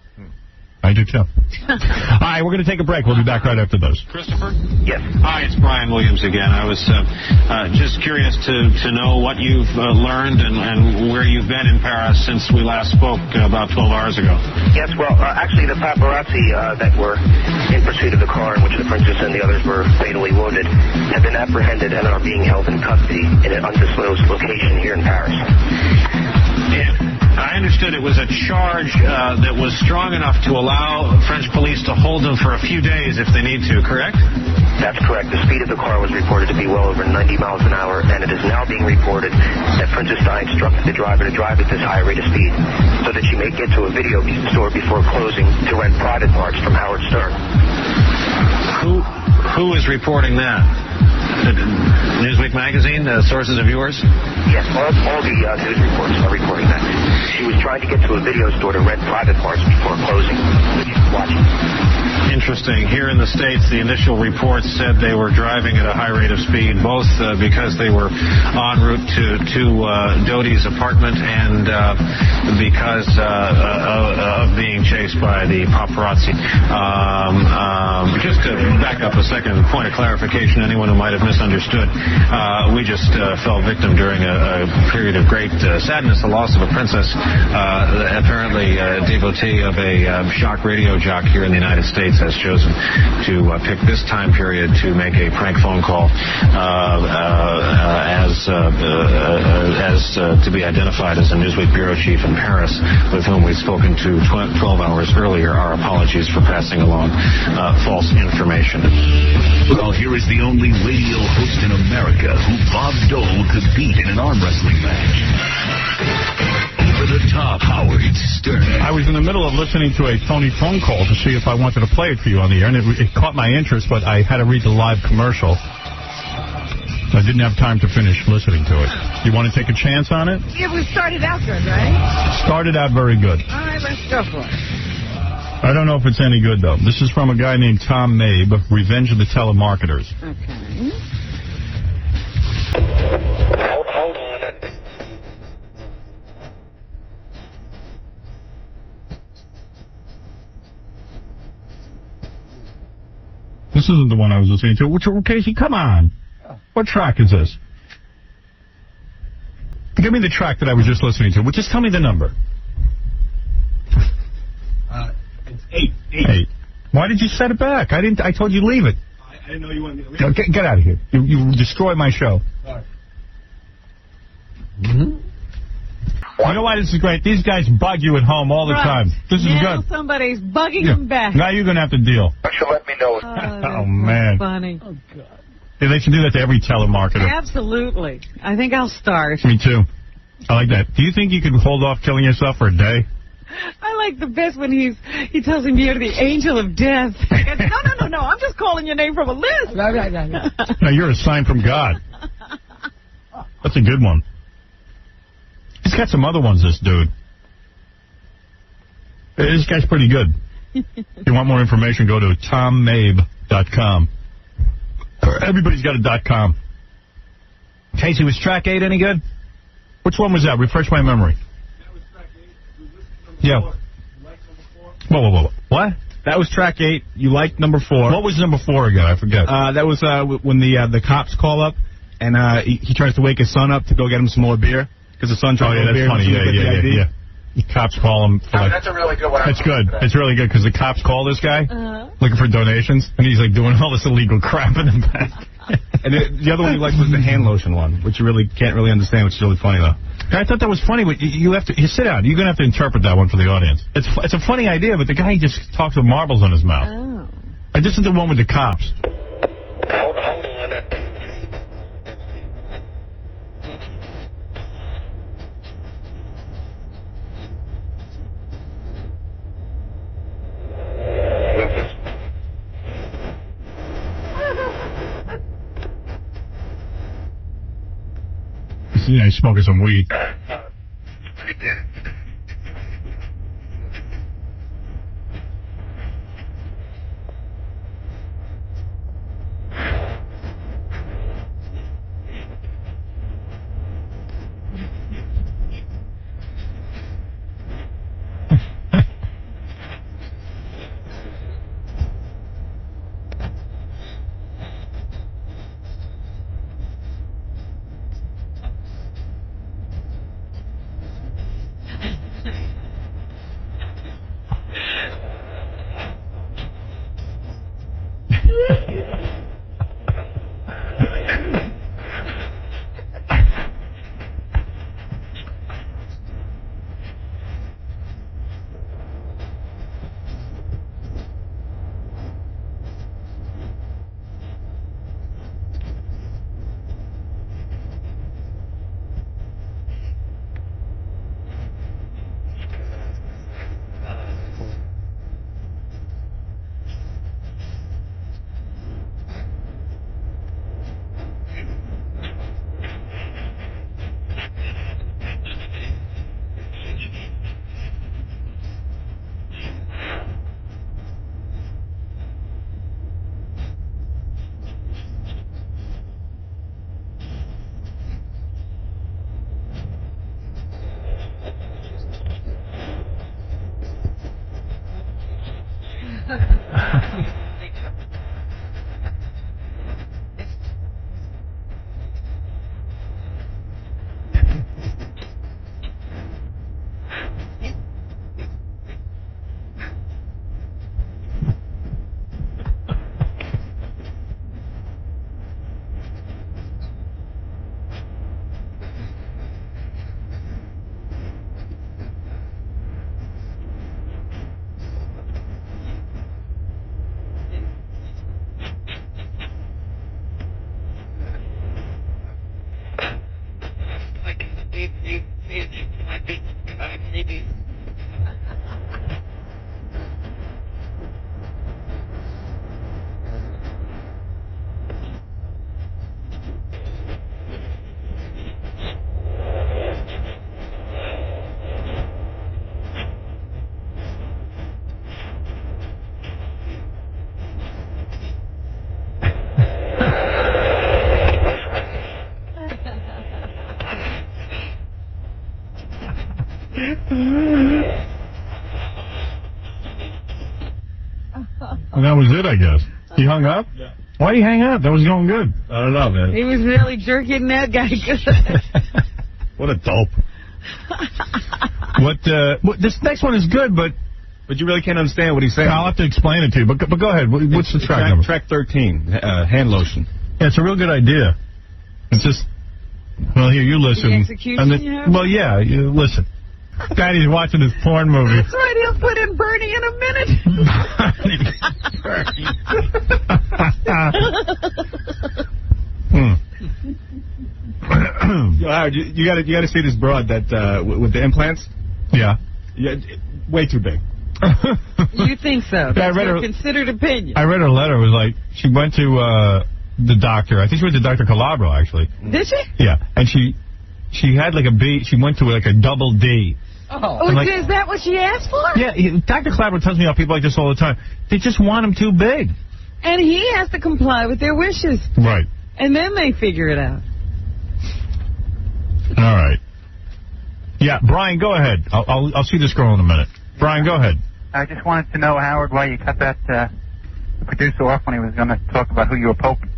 I do, too. All right, we're going to take a break. We'll be back right after this. Christopher? Yes. Hi, it's Brian Williams again. I was just curious to know what you've learned and where you've been in Paris since we last spoke about 12 hours ago. Yes, well, actually the paparazzi that were in pursuit of the car in which the princess and the others were fatally wounded have been apprehended and are being held in custody in an undisclosed location here in Paris. I understood it was a charge that was strong enough to allow French police to hold them for a few days if they need to, correct? That's correct. The speed of the car was reported to be well over 90 miles an hour, and it is now being reported that Princess Di instructed the driver to drive at this high rate of speed so that she may get to a video store before closing to rent private parts from Howard Stern. Who is reporting that? Newsweek magazine, sources of yours? Yes, all the news reports are reporting that. She was trying to get to a video store to rent private parts before closing. Watching. interesting. Here in the States, the initial reports said they were driving at a high rate of speed, both because they were en route to Doty's apartment and because of being chased by the paparazzi. Just to back up a second, point of clarification, anyone who might have misunderstood, we just fell victim during a period of great sadness, the loss of a princess, apparently a devotee of a shock radio jock here in the United States has chosen to pick this time period to make a prank phone call as to be identified as a Newsweek bureau chief in Paris, with whom we've spoken to 12 hours earlier. Our apologies for passing along false information. Well, here is the only radio host in America who Bob Dole could beat in an arm wrestling match. Over the top, Howard Stern. I was in the middle of listening to a Tony phone call to see if I wanted to play it for you on the air, and it caught my interest, but I had to read the live commercial. I didn't have time to finish listening to it. You want to take a chance on it? Yeah, we started out good, right? Started out very good. All right, let's go for it. I don't know if it's any good, though. This is from a guy named Tom Mabe, Revenge of the Telemarketers. Okay. Hold on. This isn't the one I was listening to. Casey, come on. What track is this? Give me the track that I was just listening to. Well, just tell me the number. It's 8. Why did you set it back? I told you leave it. I didn't know you wanted me to leave it. Get out of here. You destroy my show. All right. You know why this is great? These guys bug you at home all the time. This is now good. Somebody's bugging them back. Now you're going to have to deal. Why don't you let me know? Oh man. Funny. Oh, God. Yeah, they should do that to every telemarketer. Absolutely. I think I'll start. Me too. I like that. Do you think you could hold off killing yourself for a day? I like the best when he tells him you're the angel of death. No. I'm just calling your name from a list. Right. No, you're a sign from God. That's a good one. He's got some other ones, this dude. This guy's pretty good. If you want more information, go to tommabe.com. Everybody's got a .com. Casey, was track 8 any good? Which one was that? Refresh my memory. That was track 8. Yeah. You liked number 4? Whoa. What? That was track 8. You liked number 4. What was number 4 again? I forget. That was when the cops call up, and he tries to wake his son up to go get him some more beer, because the son tries to get beer. Funny. Yeah. The cops call him. That's a really good one. That's good. It's really good, because the cops call this guy looking for donations, and he's like doing all this illegal crap in the back. And the other one you liked was the hand lotion one, which you really can't really understand, which is really funny, though. I thought that was funny, but you have to sit down. You're going to have to interpret that one for the audience. It's a funny idea, but the guy just talks with marbles in his mouth. Oh. And this is the one with the cops. Hold on. Yeah, he's smoking some weed. And that was it, I guess. He hung up? Yeah. Why'd he hang up? That was going good. I don't know, man. He was really jerking that guy good. What a dope. This next one is good, but you really can't understand what he's saying. I'll have to explain it to you. But go ahead. What's the track number? Track 13, hand lotion. Yeah, it's a real good idea. It's just, well, here, you listen. The execution, well, yeah, you listen. Daddy's watching this porn movie. That's right, he'll put in Bernie in a minute. You got to see this broad that with the implants. Yeah. Way too big. You think so? That's your considered opinion. I read her letter. It was like she went to the doctor. I think she went to Dr. Calabro, actually. Did she? Yeah, and she had like a B. She went to like a double D. Oh, is that what she asked for? Yeah, Dr. Calabro tells me how people like this all the time. They just want them too big. And he has to comply with their wishes. Right. And then they figure it out. All right. Yeah, Brian, go ahead. I'll see this girl in a minute. Brian, go ahead. I just wanted to know, Howard, why you cut that producer off when he was going to talk about who you were poking.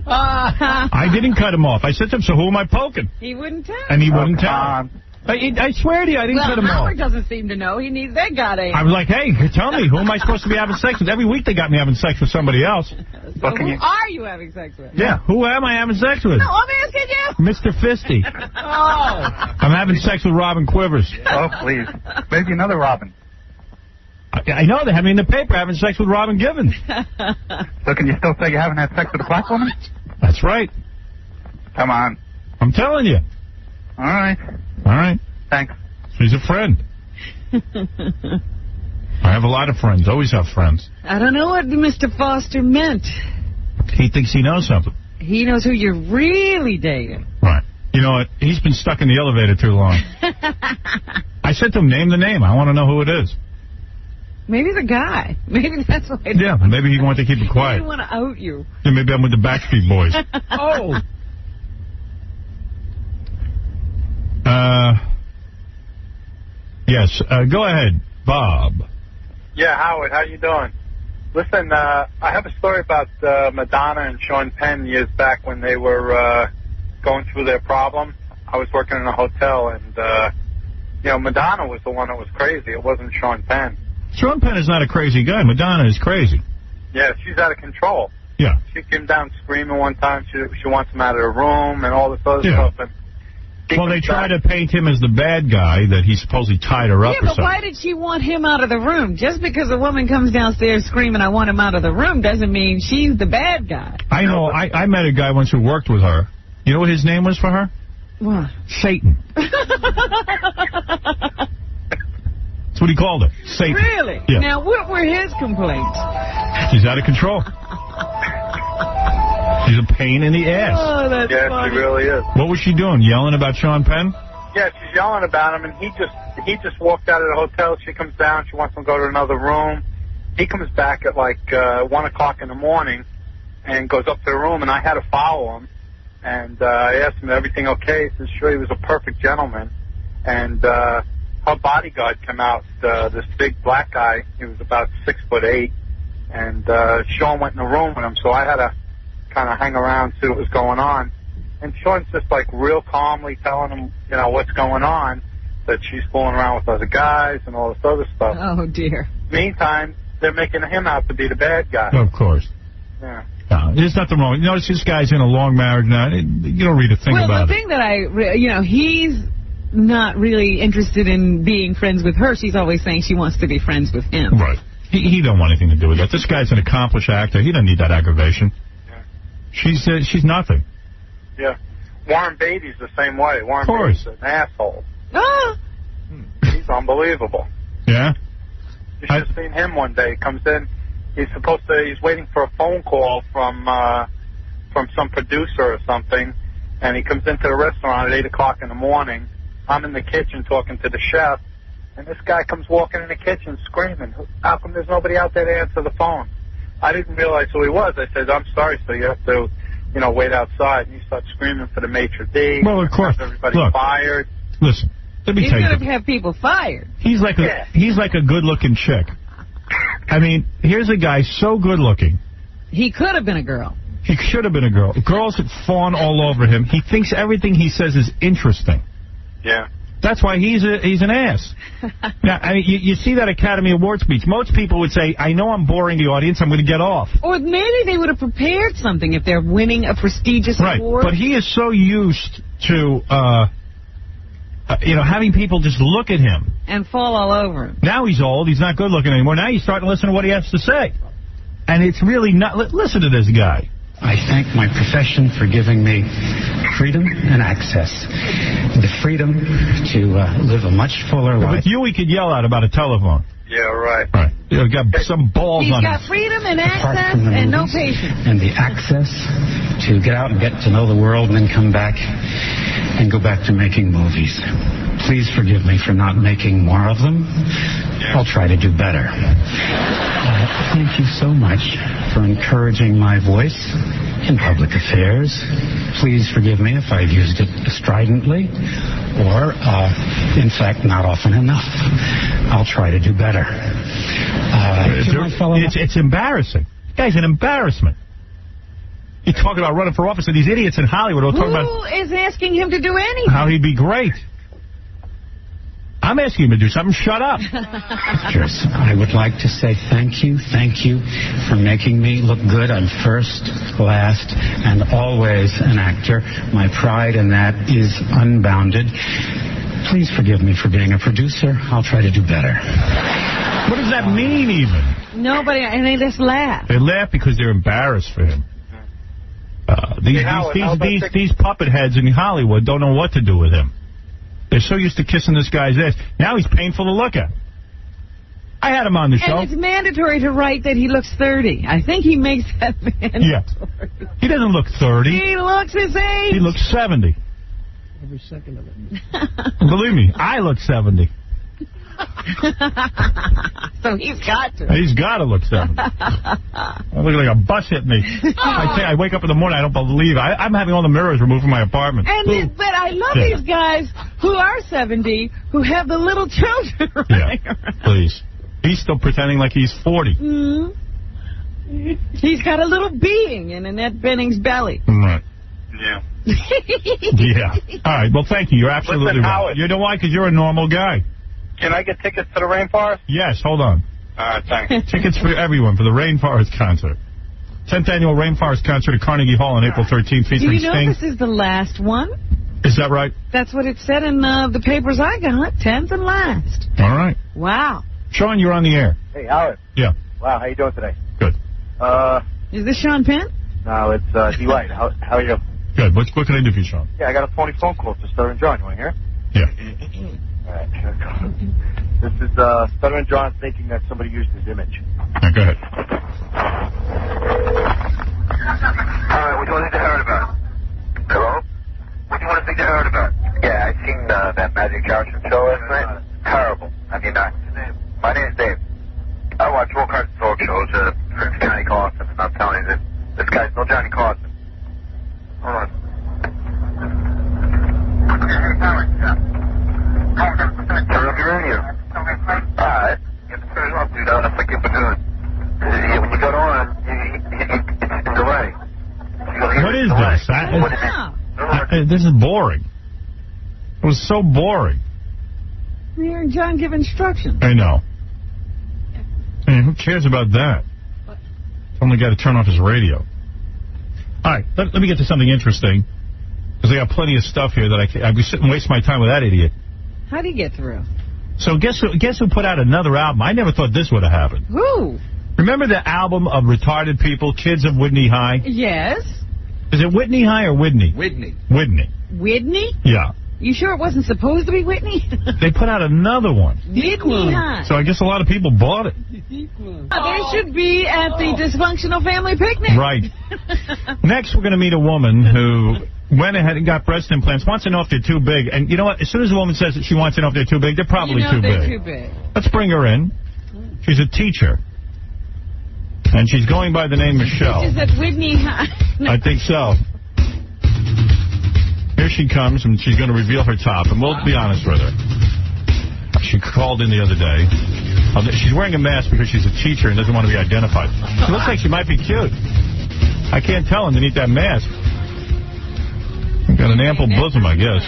I didn't cut him off. I said to him, so who am I poking? He wouldn't tell. And he wouldn't tell. I swear to you, I didn't cut him off. Howard doesn't seem to know. He needs that goddamn. I was like, hey, tell me, who am I supposed to be having sex with? Every week they got me having sex with somebody else. So who are you having sex with? Yeah, who am I having sex with? No, I'm asking you. Mr. Fisty. Oh. I'm having sex with Robin Quivers. Oh, please. Maybe another Robin. I know, they have me in the paper having sex with Robin Givens. So can you still say you haven't had sex with a black woman? That's right. Come on. I'm telling you. All right. All right. Thanks. She's a friend. I have a lot of friends. Always have friends. I don't know what Mr. Foster meant. He thinks he knows something. He knows who you're really dating. Right. You know what? He's been stuck in the elevator too long. I said to him, name the name. I want to know who it is. Maybe the guy. Maybe that's why. Yeah, maybe he wanted to keep it quiet. He didn't want to out you. Yeah, maybe I'm with the Backstreet Boys. Oh. Yes, go ahead, Bob. Yeah, Howard, how you doing? Listen, I have a story about Madonna and Sean Penn years back when they were going through their problem. I was working in a hotel, and, Madonna was the one that was crazy. It wasn't Sean Penn. Sean Penn is not a crazy guy. Madonna is crazy. Yeah, she's out of control. Yeah. She came down screaming one time. She wants him out of the room and all this other stuff. And well, they try to paint him as the bad guy, that he supposedly tied her up or something. Yeah, but why did she want him out of the room? Just because a woman comes downstairs screaming, I want him out of the room, doesn't mean she's the bad guy. I know. I met a guy once who worked with her. You know what his name was for her? What? Satan. That's what he called her. Satan. Really? Yeah. Now, what were his complaints? She's out of control. She's a pain in the ass. Oh, that's funny. She really is. What was she doing? Yelling about Sean Penn? Yeah, she's yelling about him, and he just walked out of the hotel. She comes down. She wants him to go to another room. He comes back at like 1 o'clock in the morning and goes up to the room, and I had to follow him. And I asked him, everything okay? He says, sure, he was a perfect gentleman. And her bodyguard came out, this big black guy. He was about 6'8", And Sean went in the room with him, so I had to kind of hang around, see what was going on. And Sean's just like real calmly telling him, you know, what's going on, that she's fooling around with other guys and all this other stuff. Oh, dear. Meantime, they're making him out to be the bad guy. Of course. Yeah. No, there's nothing wrong. You notice this guy's in a long marriage now. You don't read a thing about it. Well, the thing that he's not really interested in being friends with her. She's always saying she wants to be friends with him. Right. He don't want anything to do with that. This guy's an accomplished actor. He doesn't need that aggravation. Yeah. She's nothing. Yeah. Warren Beatty's the same way. Warren Beatty's an asshole. Ah. He's unbelievable. Yeah? You should have seen him one day. He comes in. He's waiting for a phone call from some producer or something, and he comes into the restaurant at 8 o'clock in the morning. I'm in the kitchen talking to the chef, and this guy comes walking in the kitchen screaming, how come there's nobody out there to answer the phone? I didn't realize who he was. I said, I'm sorry, so you have to, wait outside. And he starts screaming for the maitre d'. Well, of course. Everybody fired. Listen, let me He's tell you. going to have people fired. He's like a good-looking chick. I mean, here's a guy so good-looking. He could have been a girl. He should have been a girl. Girls that fawn all over him. He thinks everything he says is interesting. Yeah. That's why he's an ass. Now, I mean, you see that Academy Award speech. Most people would say, I know I'm boring the audience, I'm going to get off. Or maybe they would have prepared something if they're winning a prestigious award. But he is so used to, having people just look at him. And fall all over him. Now he's old, he's not good looking anymore. Now he's starting to listen to what he has to say. And it's really not... Listen to this guy. I thank my profession for giving me freedom and access. The freedom to live a much fuller life. With you, we could yell out about a telephone. Yeah, right. Right. You've got some balls on it. He's got freedom and access and no patience. And the access to get out and get to know the world and then come back and go back to making movies. Please forgive me for not making more of them. I'll try to do better. Thank you so much for encouraging my voice in public affairs. Please forgive me if I've used it stridently or, in fact, not often enough. I'll try to do better. It's embarrassing. Guy's an embarrassment. You talk about running for office, and these idiots in Hollywood are talking about... Who is asking him to do anything? How he'd be great. I'm asking him to do something. Shut up. I would like to say thank you for making me look good. I'm first, last, and always an actor. My pride in that is unbounded. Please forgive me for being a producer. I'll try to do better. What does that mean, even? Nobody, and they just laugh. They laugh because they're embarrassed for him. These puppet heads in Hollywood don't know what to do with him. They're so used to kissing this guy's ass. Now he's painful to look at. I had him on the show. And it's mandatory to write that he looks 30. I think he makes that mandatory. Yeah. He doesn't look 30. He looks his age. He looks 70. Every second of it. Believe me, I look 70. So he's got to. He's got to look 70. I look like a bus hit me. I wake up in the morning, I don't believe. I'm having all the mirrors removed from my apartment. But I love these guys who are 70 who have the little children running around. Please. He's still pretending like he's 40. Mm-hmm. He's got a little being in Annette Benning's belly. Right. Yeah. Yeah. All right. Well, thank you. You're absolutely right. You know why? Because you're a normal guy. Can I get tickets to the Rainforest? Yes. Hold on. All right, thanks. Tickets for everyone for the Rainforest concert. 10th annual Rainforest concert at Carnegie Hall on April 13th. Do you know this is the last one? Is that right? That's what it said in the papers I got. 10th and last. All right. Wow. Sean, you're on the air. Hey, Howard. Yeah. Wow, how you doing today? Good. Is this Sean Penn? No, it's D. White. How are you? Good. What can I do for you, Sean? Yeah, I got a phony phone call to Stutter and John. You want to hear? Yeah. All right, here it goes. This is Stutter and John thinking that somebody used his image. Yeah, go ahead. All right, what do you want to think they heard about? Hello? What do you want to think they heard about? Yeah, I seen that Magic Johnson show last night. Terrible. I mean, my name's Dave. I watch all kinds of talk shows. Johnny Carson, and I'm telling you, this guy's no Johnny Carson. Hold on. Turn up your radio. Alright. Get the turn off, dude. That's like you've been doing. When you This is boring. It was so boring. You're hearing John give instructions. I know. I mean, who cares about that? Only got to turn off his radio. All right, let me get to something interesting, because I got plenty of stuff here that I'd be sitting and waste my time with that idiot. How do you get through? So guess who put out another album? I never thought this would have happened. Who? Remember the album of retarded people, Kids of Whitney High? Yes. Is it Whitney High or Whitney? Whitney. Whitney. Whitney? Yeah. You sure it wasn't supposed to be Whitney? They put out another one. Whitney High. So I guess a lot of people bought it. They should be at the dysfunctional family picnic. Right. Next, we're going to meet a woman who went ahead and got breast implants, wants to know if they're too big. And you know what? As soon as a woman says that she wants to know if they're too big, they're probably too big. Let's bring her in. She's a teacher. And she's going by the name Michelle. She's at Whitney High. I think so. Here she comes, and she's going to reveal her top, and we'll be honest with her. She called in the other day. She's wearing a mask because she's a teacher and doesn't want to be identified. She looks like she might be cute. I can't tell underneath that mask. You've got an ample bosom, I guess.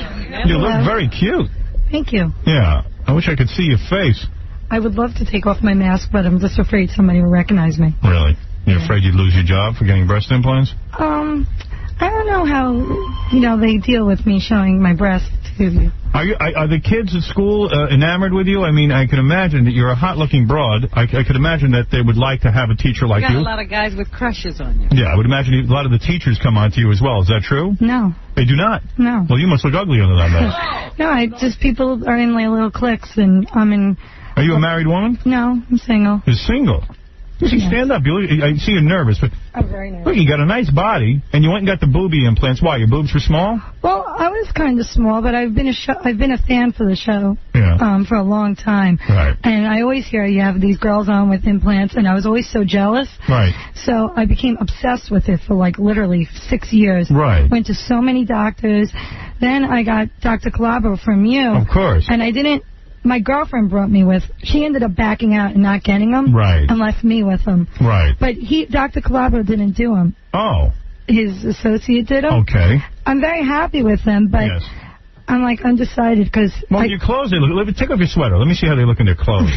You look very cute. Thank you. Yeah. I wish I could see your face. I would love to take off my mask, but I'm just afraid somebody will recognize me. Really? You're afraid you'd lose your job for getting breast implants? I don't know how, they deal with me showing my breasts to you. Are the kids at school enamored with you? I mean, I can imagine that you're a hot-looking broad. I could imagine that they would like to have a teacher like you. Got a lot of guys with crushes on you. Yeah, I would imagine a lot of the teachers come on to you as well. Is that true? No. They do not? No. Well, you must look ugly under that mask. No, people are in my little cliques, and I'm in... Are you a married woman? No, I'm single. You're single? You see, stand up. I see you're nervous, but I'm very nervous. Look, you got a nice body, and you went and got the boobie implants. Why? Your boobs were small? Well, I was kind of small, but I've been a fan for the show for a long time. Right. And I always hear you have these girls on with implants, and I was always so jealous. Right. So I became obsessed with it for literally 6 years. Right. Went to so many doctors. Then I got Dr. Calabro from you. Of course. And my girlfriend brought me with. She ended up backing out and not getting them. Right. And left me with them. Right. But Dr. Calabro didn't do them. Oh. His associate did them. Okay. I'm very happy with them, but I'm undecided because. Well, your clothes, take off your sweater. Let me see how they look in their clothes.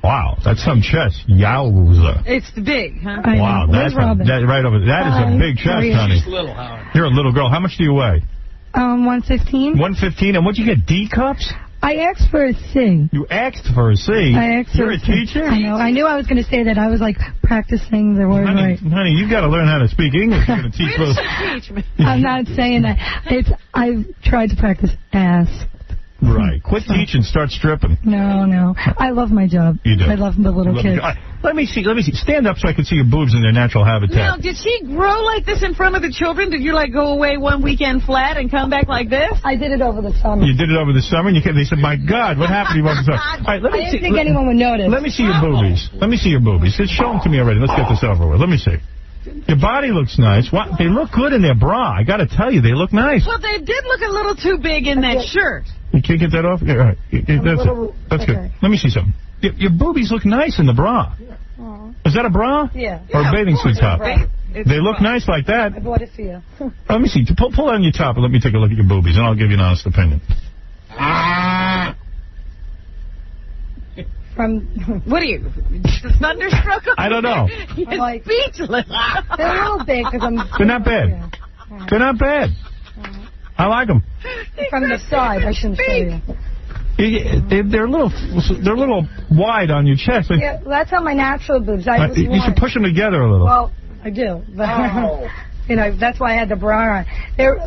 Wow, that's some chest. Yowza. It's big, huh? Wow, that's right over there. That is a big chest, honey. Little, Howard. You're a little girl. How much do you weigh? 115. 115, and what'd you get, D cups? I asked for a C. You asked for a C? I asked You're a teacher? I know. I knew I was going to say that. I was practicing the word right. Honey, you've got to learn how to speak English. You're going to teach those. I'm not saying that. I've tried to practice ass. Right. Quit teaching, start stripping. No. I love my job. You do. I love the little kids. Let me see. Stand up so I can see your boobs in their natural habitat. Now, did she grow like this in front of the children? Did you go away one weekend flat and come back like this? I did it over the summer. You did it over the summer, and they said, "My God, what happened to you over the summer?" All right, I didn't think anyone would notice. Let me see your boobies. Let me see your boobies. Just show them to me already. Let's get this over with. Let me see. Your body looks nice. They look good in their bra. I got to tell you, they look nice. Well, they did look a little too big in that shirt. You can't get that off? Yeah, all right. That's good. Let me see something. Your boobies look nice in the bra. Is that a bra? Yeah. Or a bathing suit top? They look nice like that. I bought it for you. Let me see. Pull on your top and let me take a look at your boobies, and I'll give you an honest opinion. What are you, thunderstruck? I don't know. You're speechless. They're a little big because I'm... They're not bad. They're not bad. I like them. From the side, I shouldn't show you. They're a little wide on your chest. Yeah, that's on my natural boobs. You should push them together a little. Well, I do. But, that's why I had the bra on.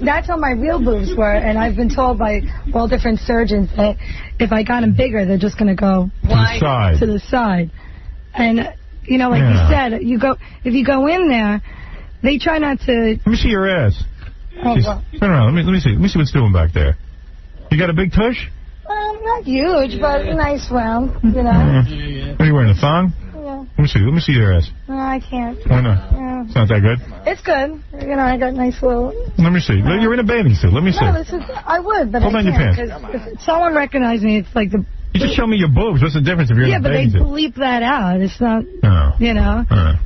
That's how my real boobs were, and I've been told by all different surgeons that if I got them bigger, they're just going to go to the side. And, you said, if you go in there, they try not to... Let me see your ass. Oh, well. Turn around. Let me see. Let me see what's doing back there. You got a big tush? Not huge, but nice round, What are you wearing, a thong? Yeah. Let me see your ass. No, I can't. Why not? Yeah. It's not that good? It's good. I got nice little... Let me see. You're in a bathing suit. Let me see. No, I would, but Pull down I can't. your pants. If someone recognized me, it's like the... You just show me your boobs. What's the difference if you're in a bathing suit? Yeah, but they bleep that out. It's not,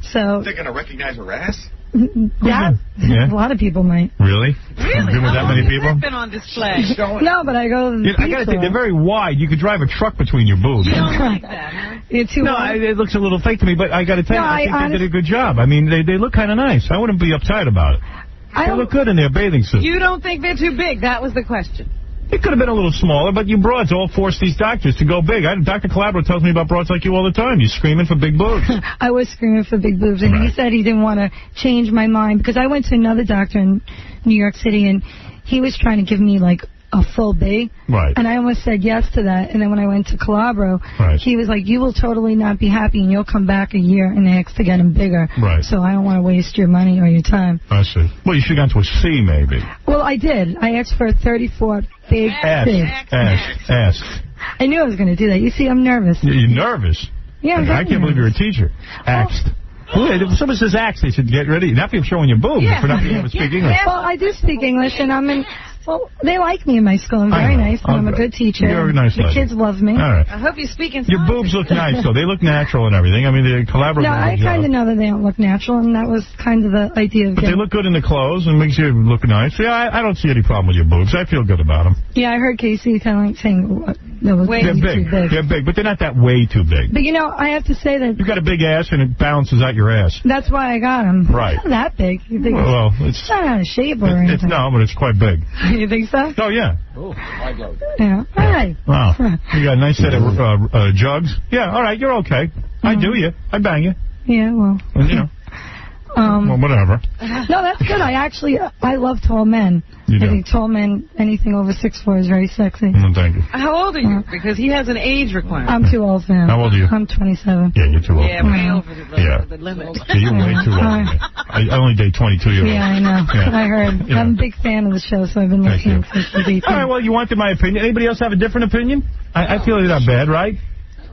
So... They're going to recognize her ass? Yeah. Yeah? A lot of people might. Really? Really? Been with that many people? Been on display. No, but I go to the I gotta say, they're very wide. You could drive a truck between your boobs. You don't like that, huh? You're too wide. It looks a little fake to me, but I gotta tell you, No, I think they did a good job. I mean, they look kind of nice. I wouldn't be uptight about it. They look good in their bathing suits. You don't think they're too big? That was the question. It could have been a little smaller, but you broads all force these doctors to go big. Dr. Calabro tells me about broads like you all the time. You're screaming for big boobs. I was screaming for big boobs, and he said he didn't want to change my mind, because I went to another doctor in New York City, and he was trying to give me, like, a full B. Right. And I almost said yes to that. And then when I went to Calabro, he was like, you will totally not be happy, and you'll come back a year and ask to get them bigger. Right. So I don't want to waste your money or your time. I see. Well, you should have gone to a C, maybe. Well, I did. I asked for a 34 big B. Ask. I knew I was going to do that. You see, I'm nervous. You're nervous? Yeah, I can't believe you're a teacher. Axed. Well, if someone says axe, they should get ready. Not be showing your boobs for not being able to speak English. Well, I do speak English, and I'm in... Well, they like me in my school. I'm very nice, and I'm a good teacher. You're a nice The lady. kids love me. All right. I hope you're speaking. Your boobs look nice, though. They look natural and everything. I mean, they collaborate. No, I kind of know that they don't look natural, and that was kind of the idea of But they look good in the clothes and makes you look nice. Yeah, I don't see any problem with your boobs. I feel good about them. Yeah, I heard Casey kind of like saying that was way too big. They're big, but they're not that way too big. But, you know, I have to say that... You've got a big ass, and it balances out your ass. That's why I got them. Right. It's not that big. You think Well, it's not out of shape or anything. No, but it's quite big. You think so? Oh, yeah. Oh, my God. Yeah. All right. Wow. You got a nice set of jugs. Yeah, all right, you're okay. I do you. I bang you. Yeah, well. And, you know. Well, whatever. No, that's good. I love tall men. You do? I think tall men, anything over 6'4" is very sexy. Thank you. How old are you? Because he has an age requirement. I'm too old for him. How old are you? I'm 27. Yeah, you're too old. Yeah, way over the limit. Yeah, you're way too old. I only date 22-year-olds. Yeah, I know. Yeah. I heard. Yeah. I'm a big fan of the show, so I've been listening since the beginning. All right, well, you wanted my opinion. Anybody else have a different opinion? I feel they're not bad, right?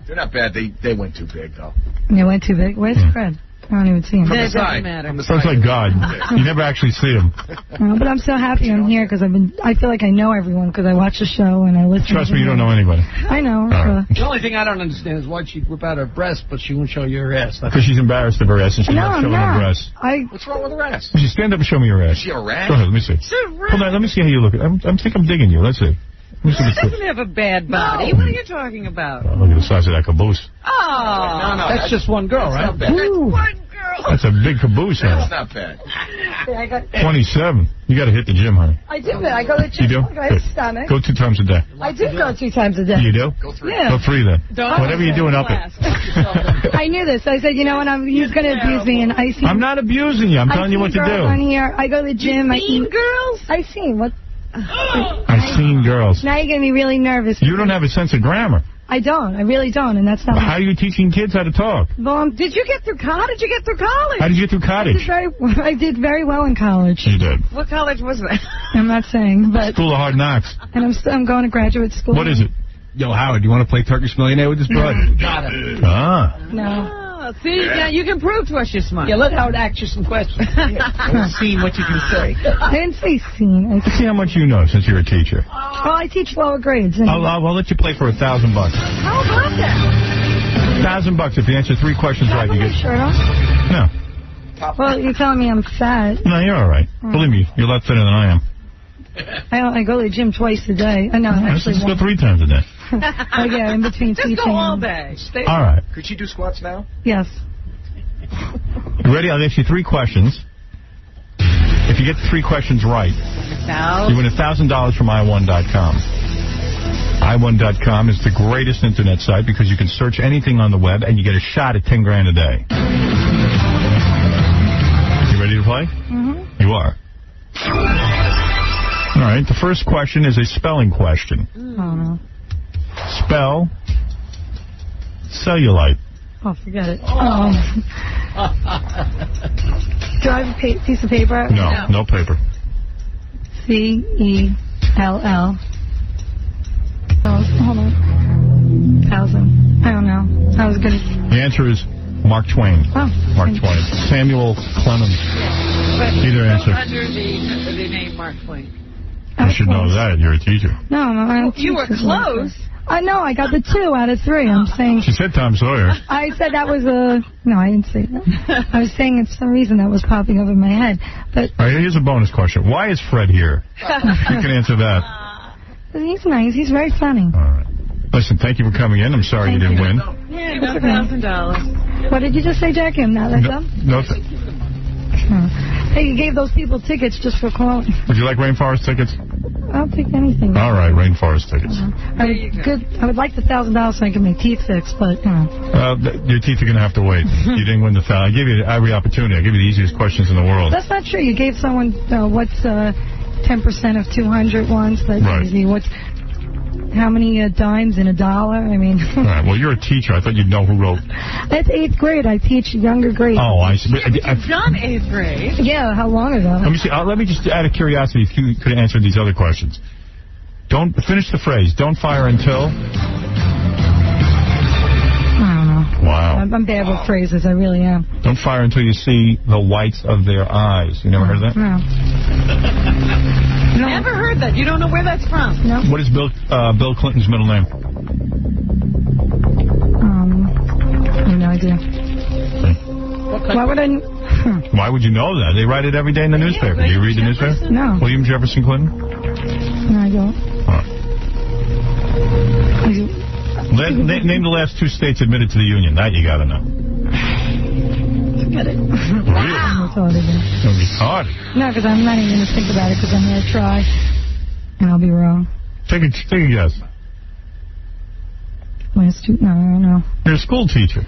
They're not bad. They went too big, though. They went too big? Where's Fred? I don't even see him. From the side. Sounds like God. You never actually see him. But I'm so happy I'm here because I feel like I know everyone because I watch the show and I listen. Trust me, you don't know anybody. I know. The only thing I don't understand is why she'd whip out her breast, but she won't show you her ass. Because she's embarrassed of her ass and she's not showing her breasts. What's wrong with her ass? Would you stand up and show me your ass? Is she a rat? Go ahead, let me see. Hold on, let me see how you look. I think I'm digging you. Let's see. He doesn't have a bad body. No. What are you talking about? Look at the size of that caboose. Oh. No, that's just one girl, right? That's one girl. That's a big caboose, That's huh? not bad. 27. You got to hit the gym, honey. I do. I go to the gym. You do? I have a stomach. Go 2 times a day. I do go 2 times a day. You do? Go 3. Yeah. Go 3 then. Don't Whatever you're doing, up it. I knew this. I said, you know what? He's going to abuse me, and I see. I'm not abusing you. I'm telling you what to do. On here. I go to the gym. I eat girls. I seen what. I've seen girls. Now you're getting me really nervous. You don't have a sense of grammar. I don't. I really don't, and that's not. How are you teaching kids how to talk? Well, Did you get through college? Did you get through college? How did you get through cottage? I did very well in college. You did. What college was that? I'm not saying, but. School of Hard Knocks. And I'm going to graduate school. What is it? Yo, Howard, you want to play Turkish Millionaire with this broad? Got it. Ah. No. Oh, see, now you can prove to us you're smart. Yeah, let Howard ask you some questions. Let's see what you can say. I didn't say scene. Let's see how much you know since you're a teacher. Well, I teach lower grades. And I'll let you play for $1,000. How about that? $1,000 if you answer 3 questions right. You get. Shirt on? No. Well, you're telling me I'm fat. No, you're all right. Believe me, you're a lot thinner than I am. I go to the gym twice a day. No, actually let's go 3 times a day. Oh, yeah, in between teaching. Just go all day. All right. Could she do squats now? Yes. You ready? I'll ask you 3 questions. If you get the 3 questions right, you win $1,000 from i1.com. i1.com is the greatest internet site because you can search anything on the web and you get a shot at $10 grand a day. You ready to play? Mm-hmm. You are. All right. The first question is a spelling question. Oh, no. Spell cellulite. Oh, forget it. Do I have a piece of paper? No paper. C-E-L-L. Oh, hold on. 1,000. I don't know. I was going to... The answer is Mark Twain. Oh. Mark Twain. Samuel Clemens. Either answer. Under the name Mark Twain. You should know that. You're a teacher. No, I don't You were close. No, I got the 2 out of 3. I'm saying... She said Tom Sawyer. I said that was a... No, I didn't say that. I was saying it's some reason that was popping up in my head. But All right, here's a bonus question. Why is Fred here? You can answer that. He's nice. He's very funny. All right. Listen, thank you for coming in. I'm sorry you didn't win. Yeah, $1,000. What did you just say, Jackie? I'm not let them? No. Hey, you gave those people tickets just for calling. Would you like Rainforest tickets? I'll take anything. All right, Rainforest tickets. I would like the $1,000 so I can make teeth fixed, but, you know. Your teeth are going to have to wait. You didn't win the $1,000. I gave you every opportunity. I gave you the easiest questions in the world. That's not true. You gave someone, what's 10% of 200 once? That's right. Easy. What's... How many dimes in $1? I mean... All right, well, you're a teacher. I thought you'd know who wrote. That's 8th grade. I teach younger grades. Oh, I see. You've done 8th grade. Yeah, how long ago? Let me see. Let me just, out of curiosity, if you could answer these other questions. Don't finish the phrase. Don't fire until... I don't know. Wow. I'm bad with phrases. I really am. Don't fire until you see the whites of their eyes. You never heard that? No. Never heard that. You don't know where that's from? No. What is Bill Clinton's middle name? I have no idea. Why would I... Why would you know that? They write it every day in the newspaper. Do you read the newspaper? No. William Jefferson Clinton? No, I don't. Name the last 2 states admitted to the Union. That you got to know. Forget it. Really? That's all it is. Don't be hard. No, because I'm not even going to think about it because I'm going to try, and I'll be wrong. Take a guess. No, I don't know. You're a school teacher.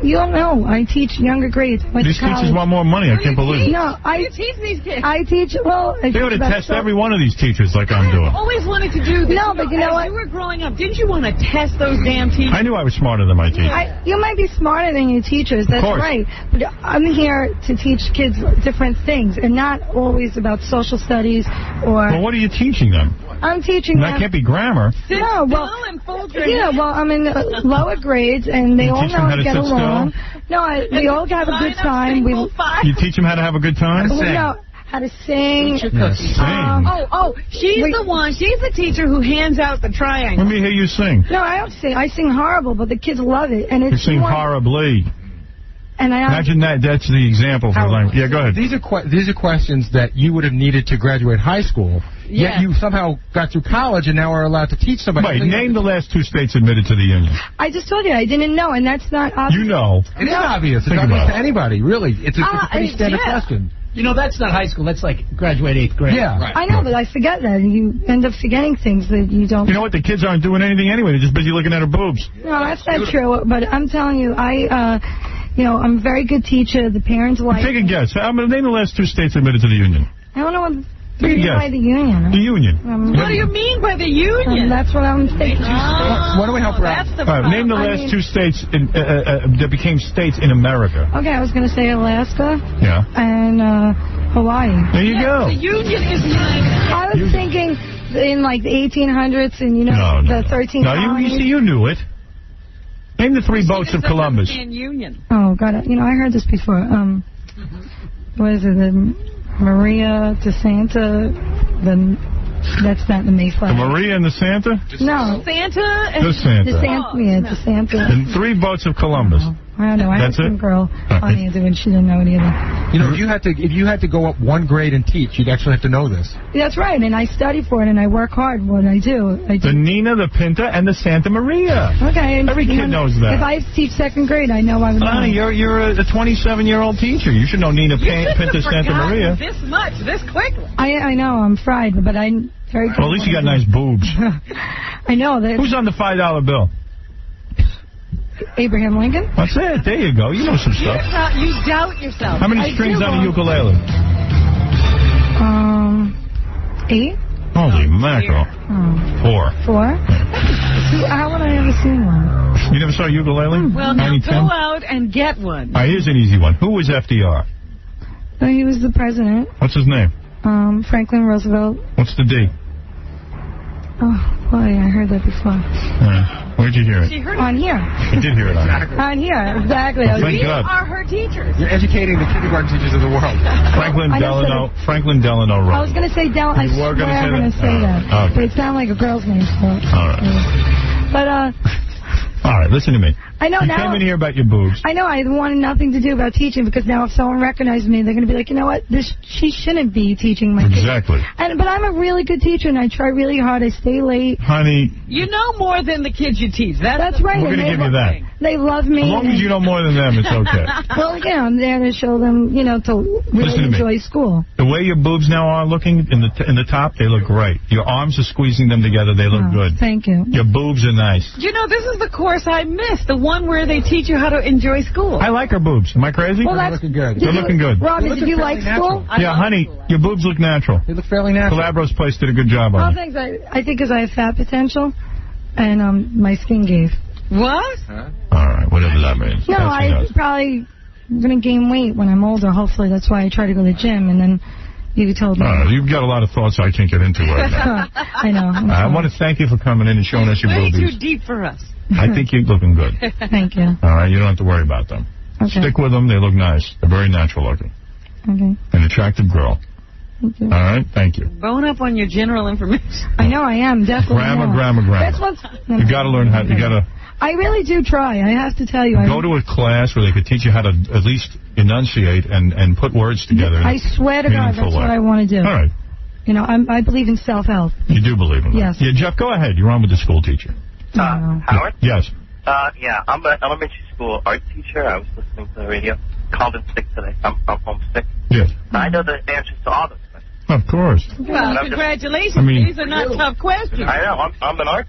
You don't know. I teach younger grades. These teachers want more money. I can't believe it. No, I teach these kids. I teach, well... They ought to test every one of these teachers like I'm doing. I always wanted to do this. No, but you know what? As you were growing up, didn't you want to test those damn teachers? I knew I was smarter than my teachers. You might be smarter than your teachers. That's right. But I'm here to teach kids different things and not always about social studies or... Well, what are you teaching them? I'm teaching them... That can't be grammar. No, well... I'm in lower grades and they all know how to get along. No, we all have a good time. You teach them how to have a good time? No, how to sing. Sing. She's the one. She's the teacher who hands out the triangle. Let me hear you sing. No, I don't sing. I sing horrible, but the kids love it. And you sing horribly. And imagine that's the example for language. Yeah, go ahead. These are questions that you would have needed to graduate high school. Yeah. Yet you somehow got through college and now are allowed to teach somebody. Right, name the last 2 states admitted to the Union. I just told you I didn't know, and that's not obvious. You know. It is obvious. It's obvious to anybody, really. It's a pretty standard question. You know, that's not high school. That's like graduate 8th grade. Yeah. Right. I know, but I forget that. You end up forgetting things that you don't... You know what? The kids aren't doing anything anyway. They're just busy looking at her boobs. No, that's not true. But I'm telling you, I'm a very good teacher. The parents like... Take a guess. I'm going to name the last 2 states admitted to the Union. I don't know what... Take a guess. By the Union. The Union. What do you mean by the Union? That's what I'm thinking. Why don't we help her out? Name the last 2 states that became states in America. Okay, I was going to say Alaska. Yeah. And Hawaii. There you go. The Union is not... I was thinking in like the 1800s and, the 13 colonies. You knew it. Name the 3 boats of Columbus. Union. Oh, God. I heard this before. What is it? The Maria de Santa. That's not the Mayflower. The Maria and the Santa? No. Santa and... The Santa. The Santa. And 3 boats of Columbus. I don't know. I had some girl on the interview and she didn't know it either. You know, if you had to go up 1 grade and teach, you'd actually have to know this. That's right, and I study for it, and I work hard when I do. The Nina, the Pinta, and the Santa Maria. Okay. Every kid knows that. If I teach 2nd grade, I know I would know. You're a 27-year-old teacher. You should know Nina, Pinta, Santa Maria. This much, this quickly. I know, I'm fried, but I'm very good. Well, at least you got nice boobs. I know. Who's on the $5 bill? Abraham Lincoln. That's it. There you go. You know some stuff. You doubt yourself. How many strings on a ukulele? 8. Holy mackerel. 4. 4? How would I ever seen one? You never saw a ukulele? Well, now go out and get one. All right, here's an easy one. Who was FDR? He was the president. What's his name? Franklin Roosevelt. What's the D? Oh, boy, I heard that before. Where'd you hear it? She heard it. On here. You did hear it on here. On here, exactly. Well, thank We God. are her teachers. You're educating the kindergarten teachers of the world. Franklin Delano Roosevelt. I was going to say Delano. I swear I'm going to say that. Okay. But it sounded like a girl's name. So. All right. But, All right, listen to me. I know you now. You came in here about your boobs. I know. I wanted nothing to do about teaching because now if someone recognizes me, they're going to be like, you know what? She shouldn't be teaching my kids. Exactly. But I'm a really good teacher, and I try really hard. I stay late. Honey. You know more than the kids you teach. That's right. We're going to give you that. They love me. As long as you know more than them, it's okay. Well, yeah, I'm there to show them, to really enjoy school. The way your boobs now are looking in the top, they look great. Your arms are squeezing them together. They look good. Thank you. Your boobs are nice. This is the course I missed, the one where they teach you how to enjoy school. I like her boobs. Am I crazy? Well, They're looking good. They're looking good. Robin, did you like school? Yeah, honey, your boobs look natural. They look fairly natural. Calabro's place did a good job on it. Thanks. I think because I have fat potential, and my skin gave. What? All right, whatever that means. No, I probably going to gain weight when I'm older. Hopefully, that's why I try to go to the gym, and then you told me. You've got a lot of thoughts I can't get into right now. I know. I want to thank you for coming in and showing us your Way boobies. too deep for us. I think you're looking good. Thank you. All right, you don't have to worry about them. Okay. Stick with them. They look nice. They're very natural looking. Okay. An attractive girl. Thank you. All right, thank you. Bone up on your general information. I know I am, definitely. Grammar. That's what's... You got to learn how. You got to. I really do try. I have to tell you. Go to a class where they could teach you how to at least enunciate and put words together. I swear to God, that's what I want to do. All right. I believe in self-help. You do believe in that? Yes. Yeah, Jeff, go ahead. You're on with the school teacher. Howard? Yes. Yeah, I'm an elementary school art teacher. I was listening to the radio. Called in sick today. I'm homesick. Yes. I know the answers to all those questions. Of course. Well, congratulations. These are not tough questions. I know. I'm an art.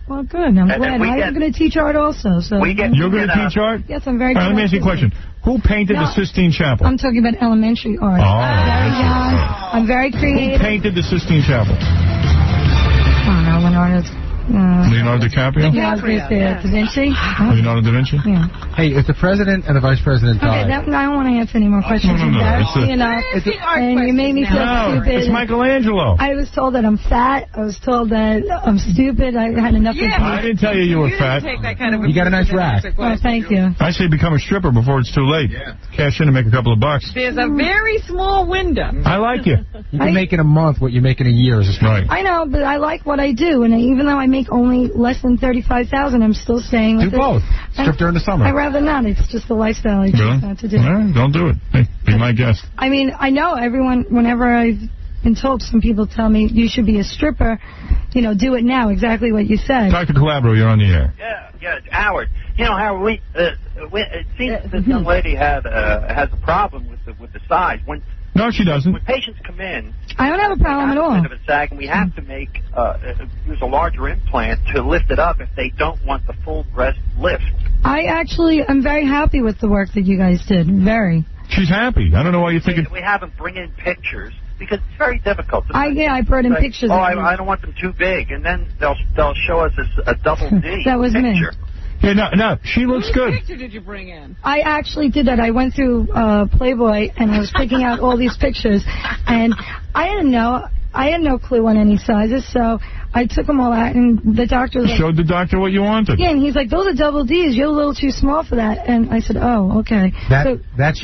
Well, good. I'm glad. I'm going to teach art also. So You're going to teach art? Yes, I'm very good. Let me ask you a question. Who painted the Sistine Chapel? I'm talking about elementary art. I'm very creative. Who painted the Sistine Chapel? I don't know, Leonardo. Leonardo DiCaprio? Da Vinci? Leonardo da Vinci? Yeah. Hey, if the president and the vice president died... Okay, I don't want to answer any more questions. No. And you made me feel stupid. It's Michelangelo. I was told that I'm fat. I was told that I'm stupid. I had enough of I didn't tell you were fat. You got a nice rack. Oh, thank you. I say become a stripper before it's too late. Cash in and make a couple of bucks. There's a very small window. I like you. You can make in a month what you make in a year. Is right. I know, but I like what I do. And even though I make only less than $35,000, I'm still staying with Do both. Strip during the summer. I'd rather not. It's just the lifestyle I choose not to do. All right, don't do it. Hey, be my guest. I mean, I know everyone, whenever I've been told, some people tell me you should be a stripper, do it now, exactly what you said. Dr. Calabro, you're on the air. Yeah, Howard. Howard, it seems this young lady has a problem with the size. No, she doesn't. When patients come in, I don't have a problem at all. A bit of a sag, and we have to use a larger implant to lift it up if they don't want the full breast lift. I'm very happy with the work that you guys did. Very. She's happy. I don't know why you're thinking. We have them bring in pictures because it's very difficult. I brought in pictures. I don't want them too big, and then they'll show us a double D that was picture. Me. Yeah, no, she looks good. What picture did you bring in? I actually did that. I went through Playboy, and I was picking out all these pictures, and I didn't know. I had no clue on any sizes, so I took them all out, and the doctor was like, showed the doctor what you wanted. Yeah, and he's like, those are double Ds. You're a little too small for that. And I said, oh, okay. That's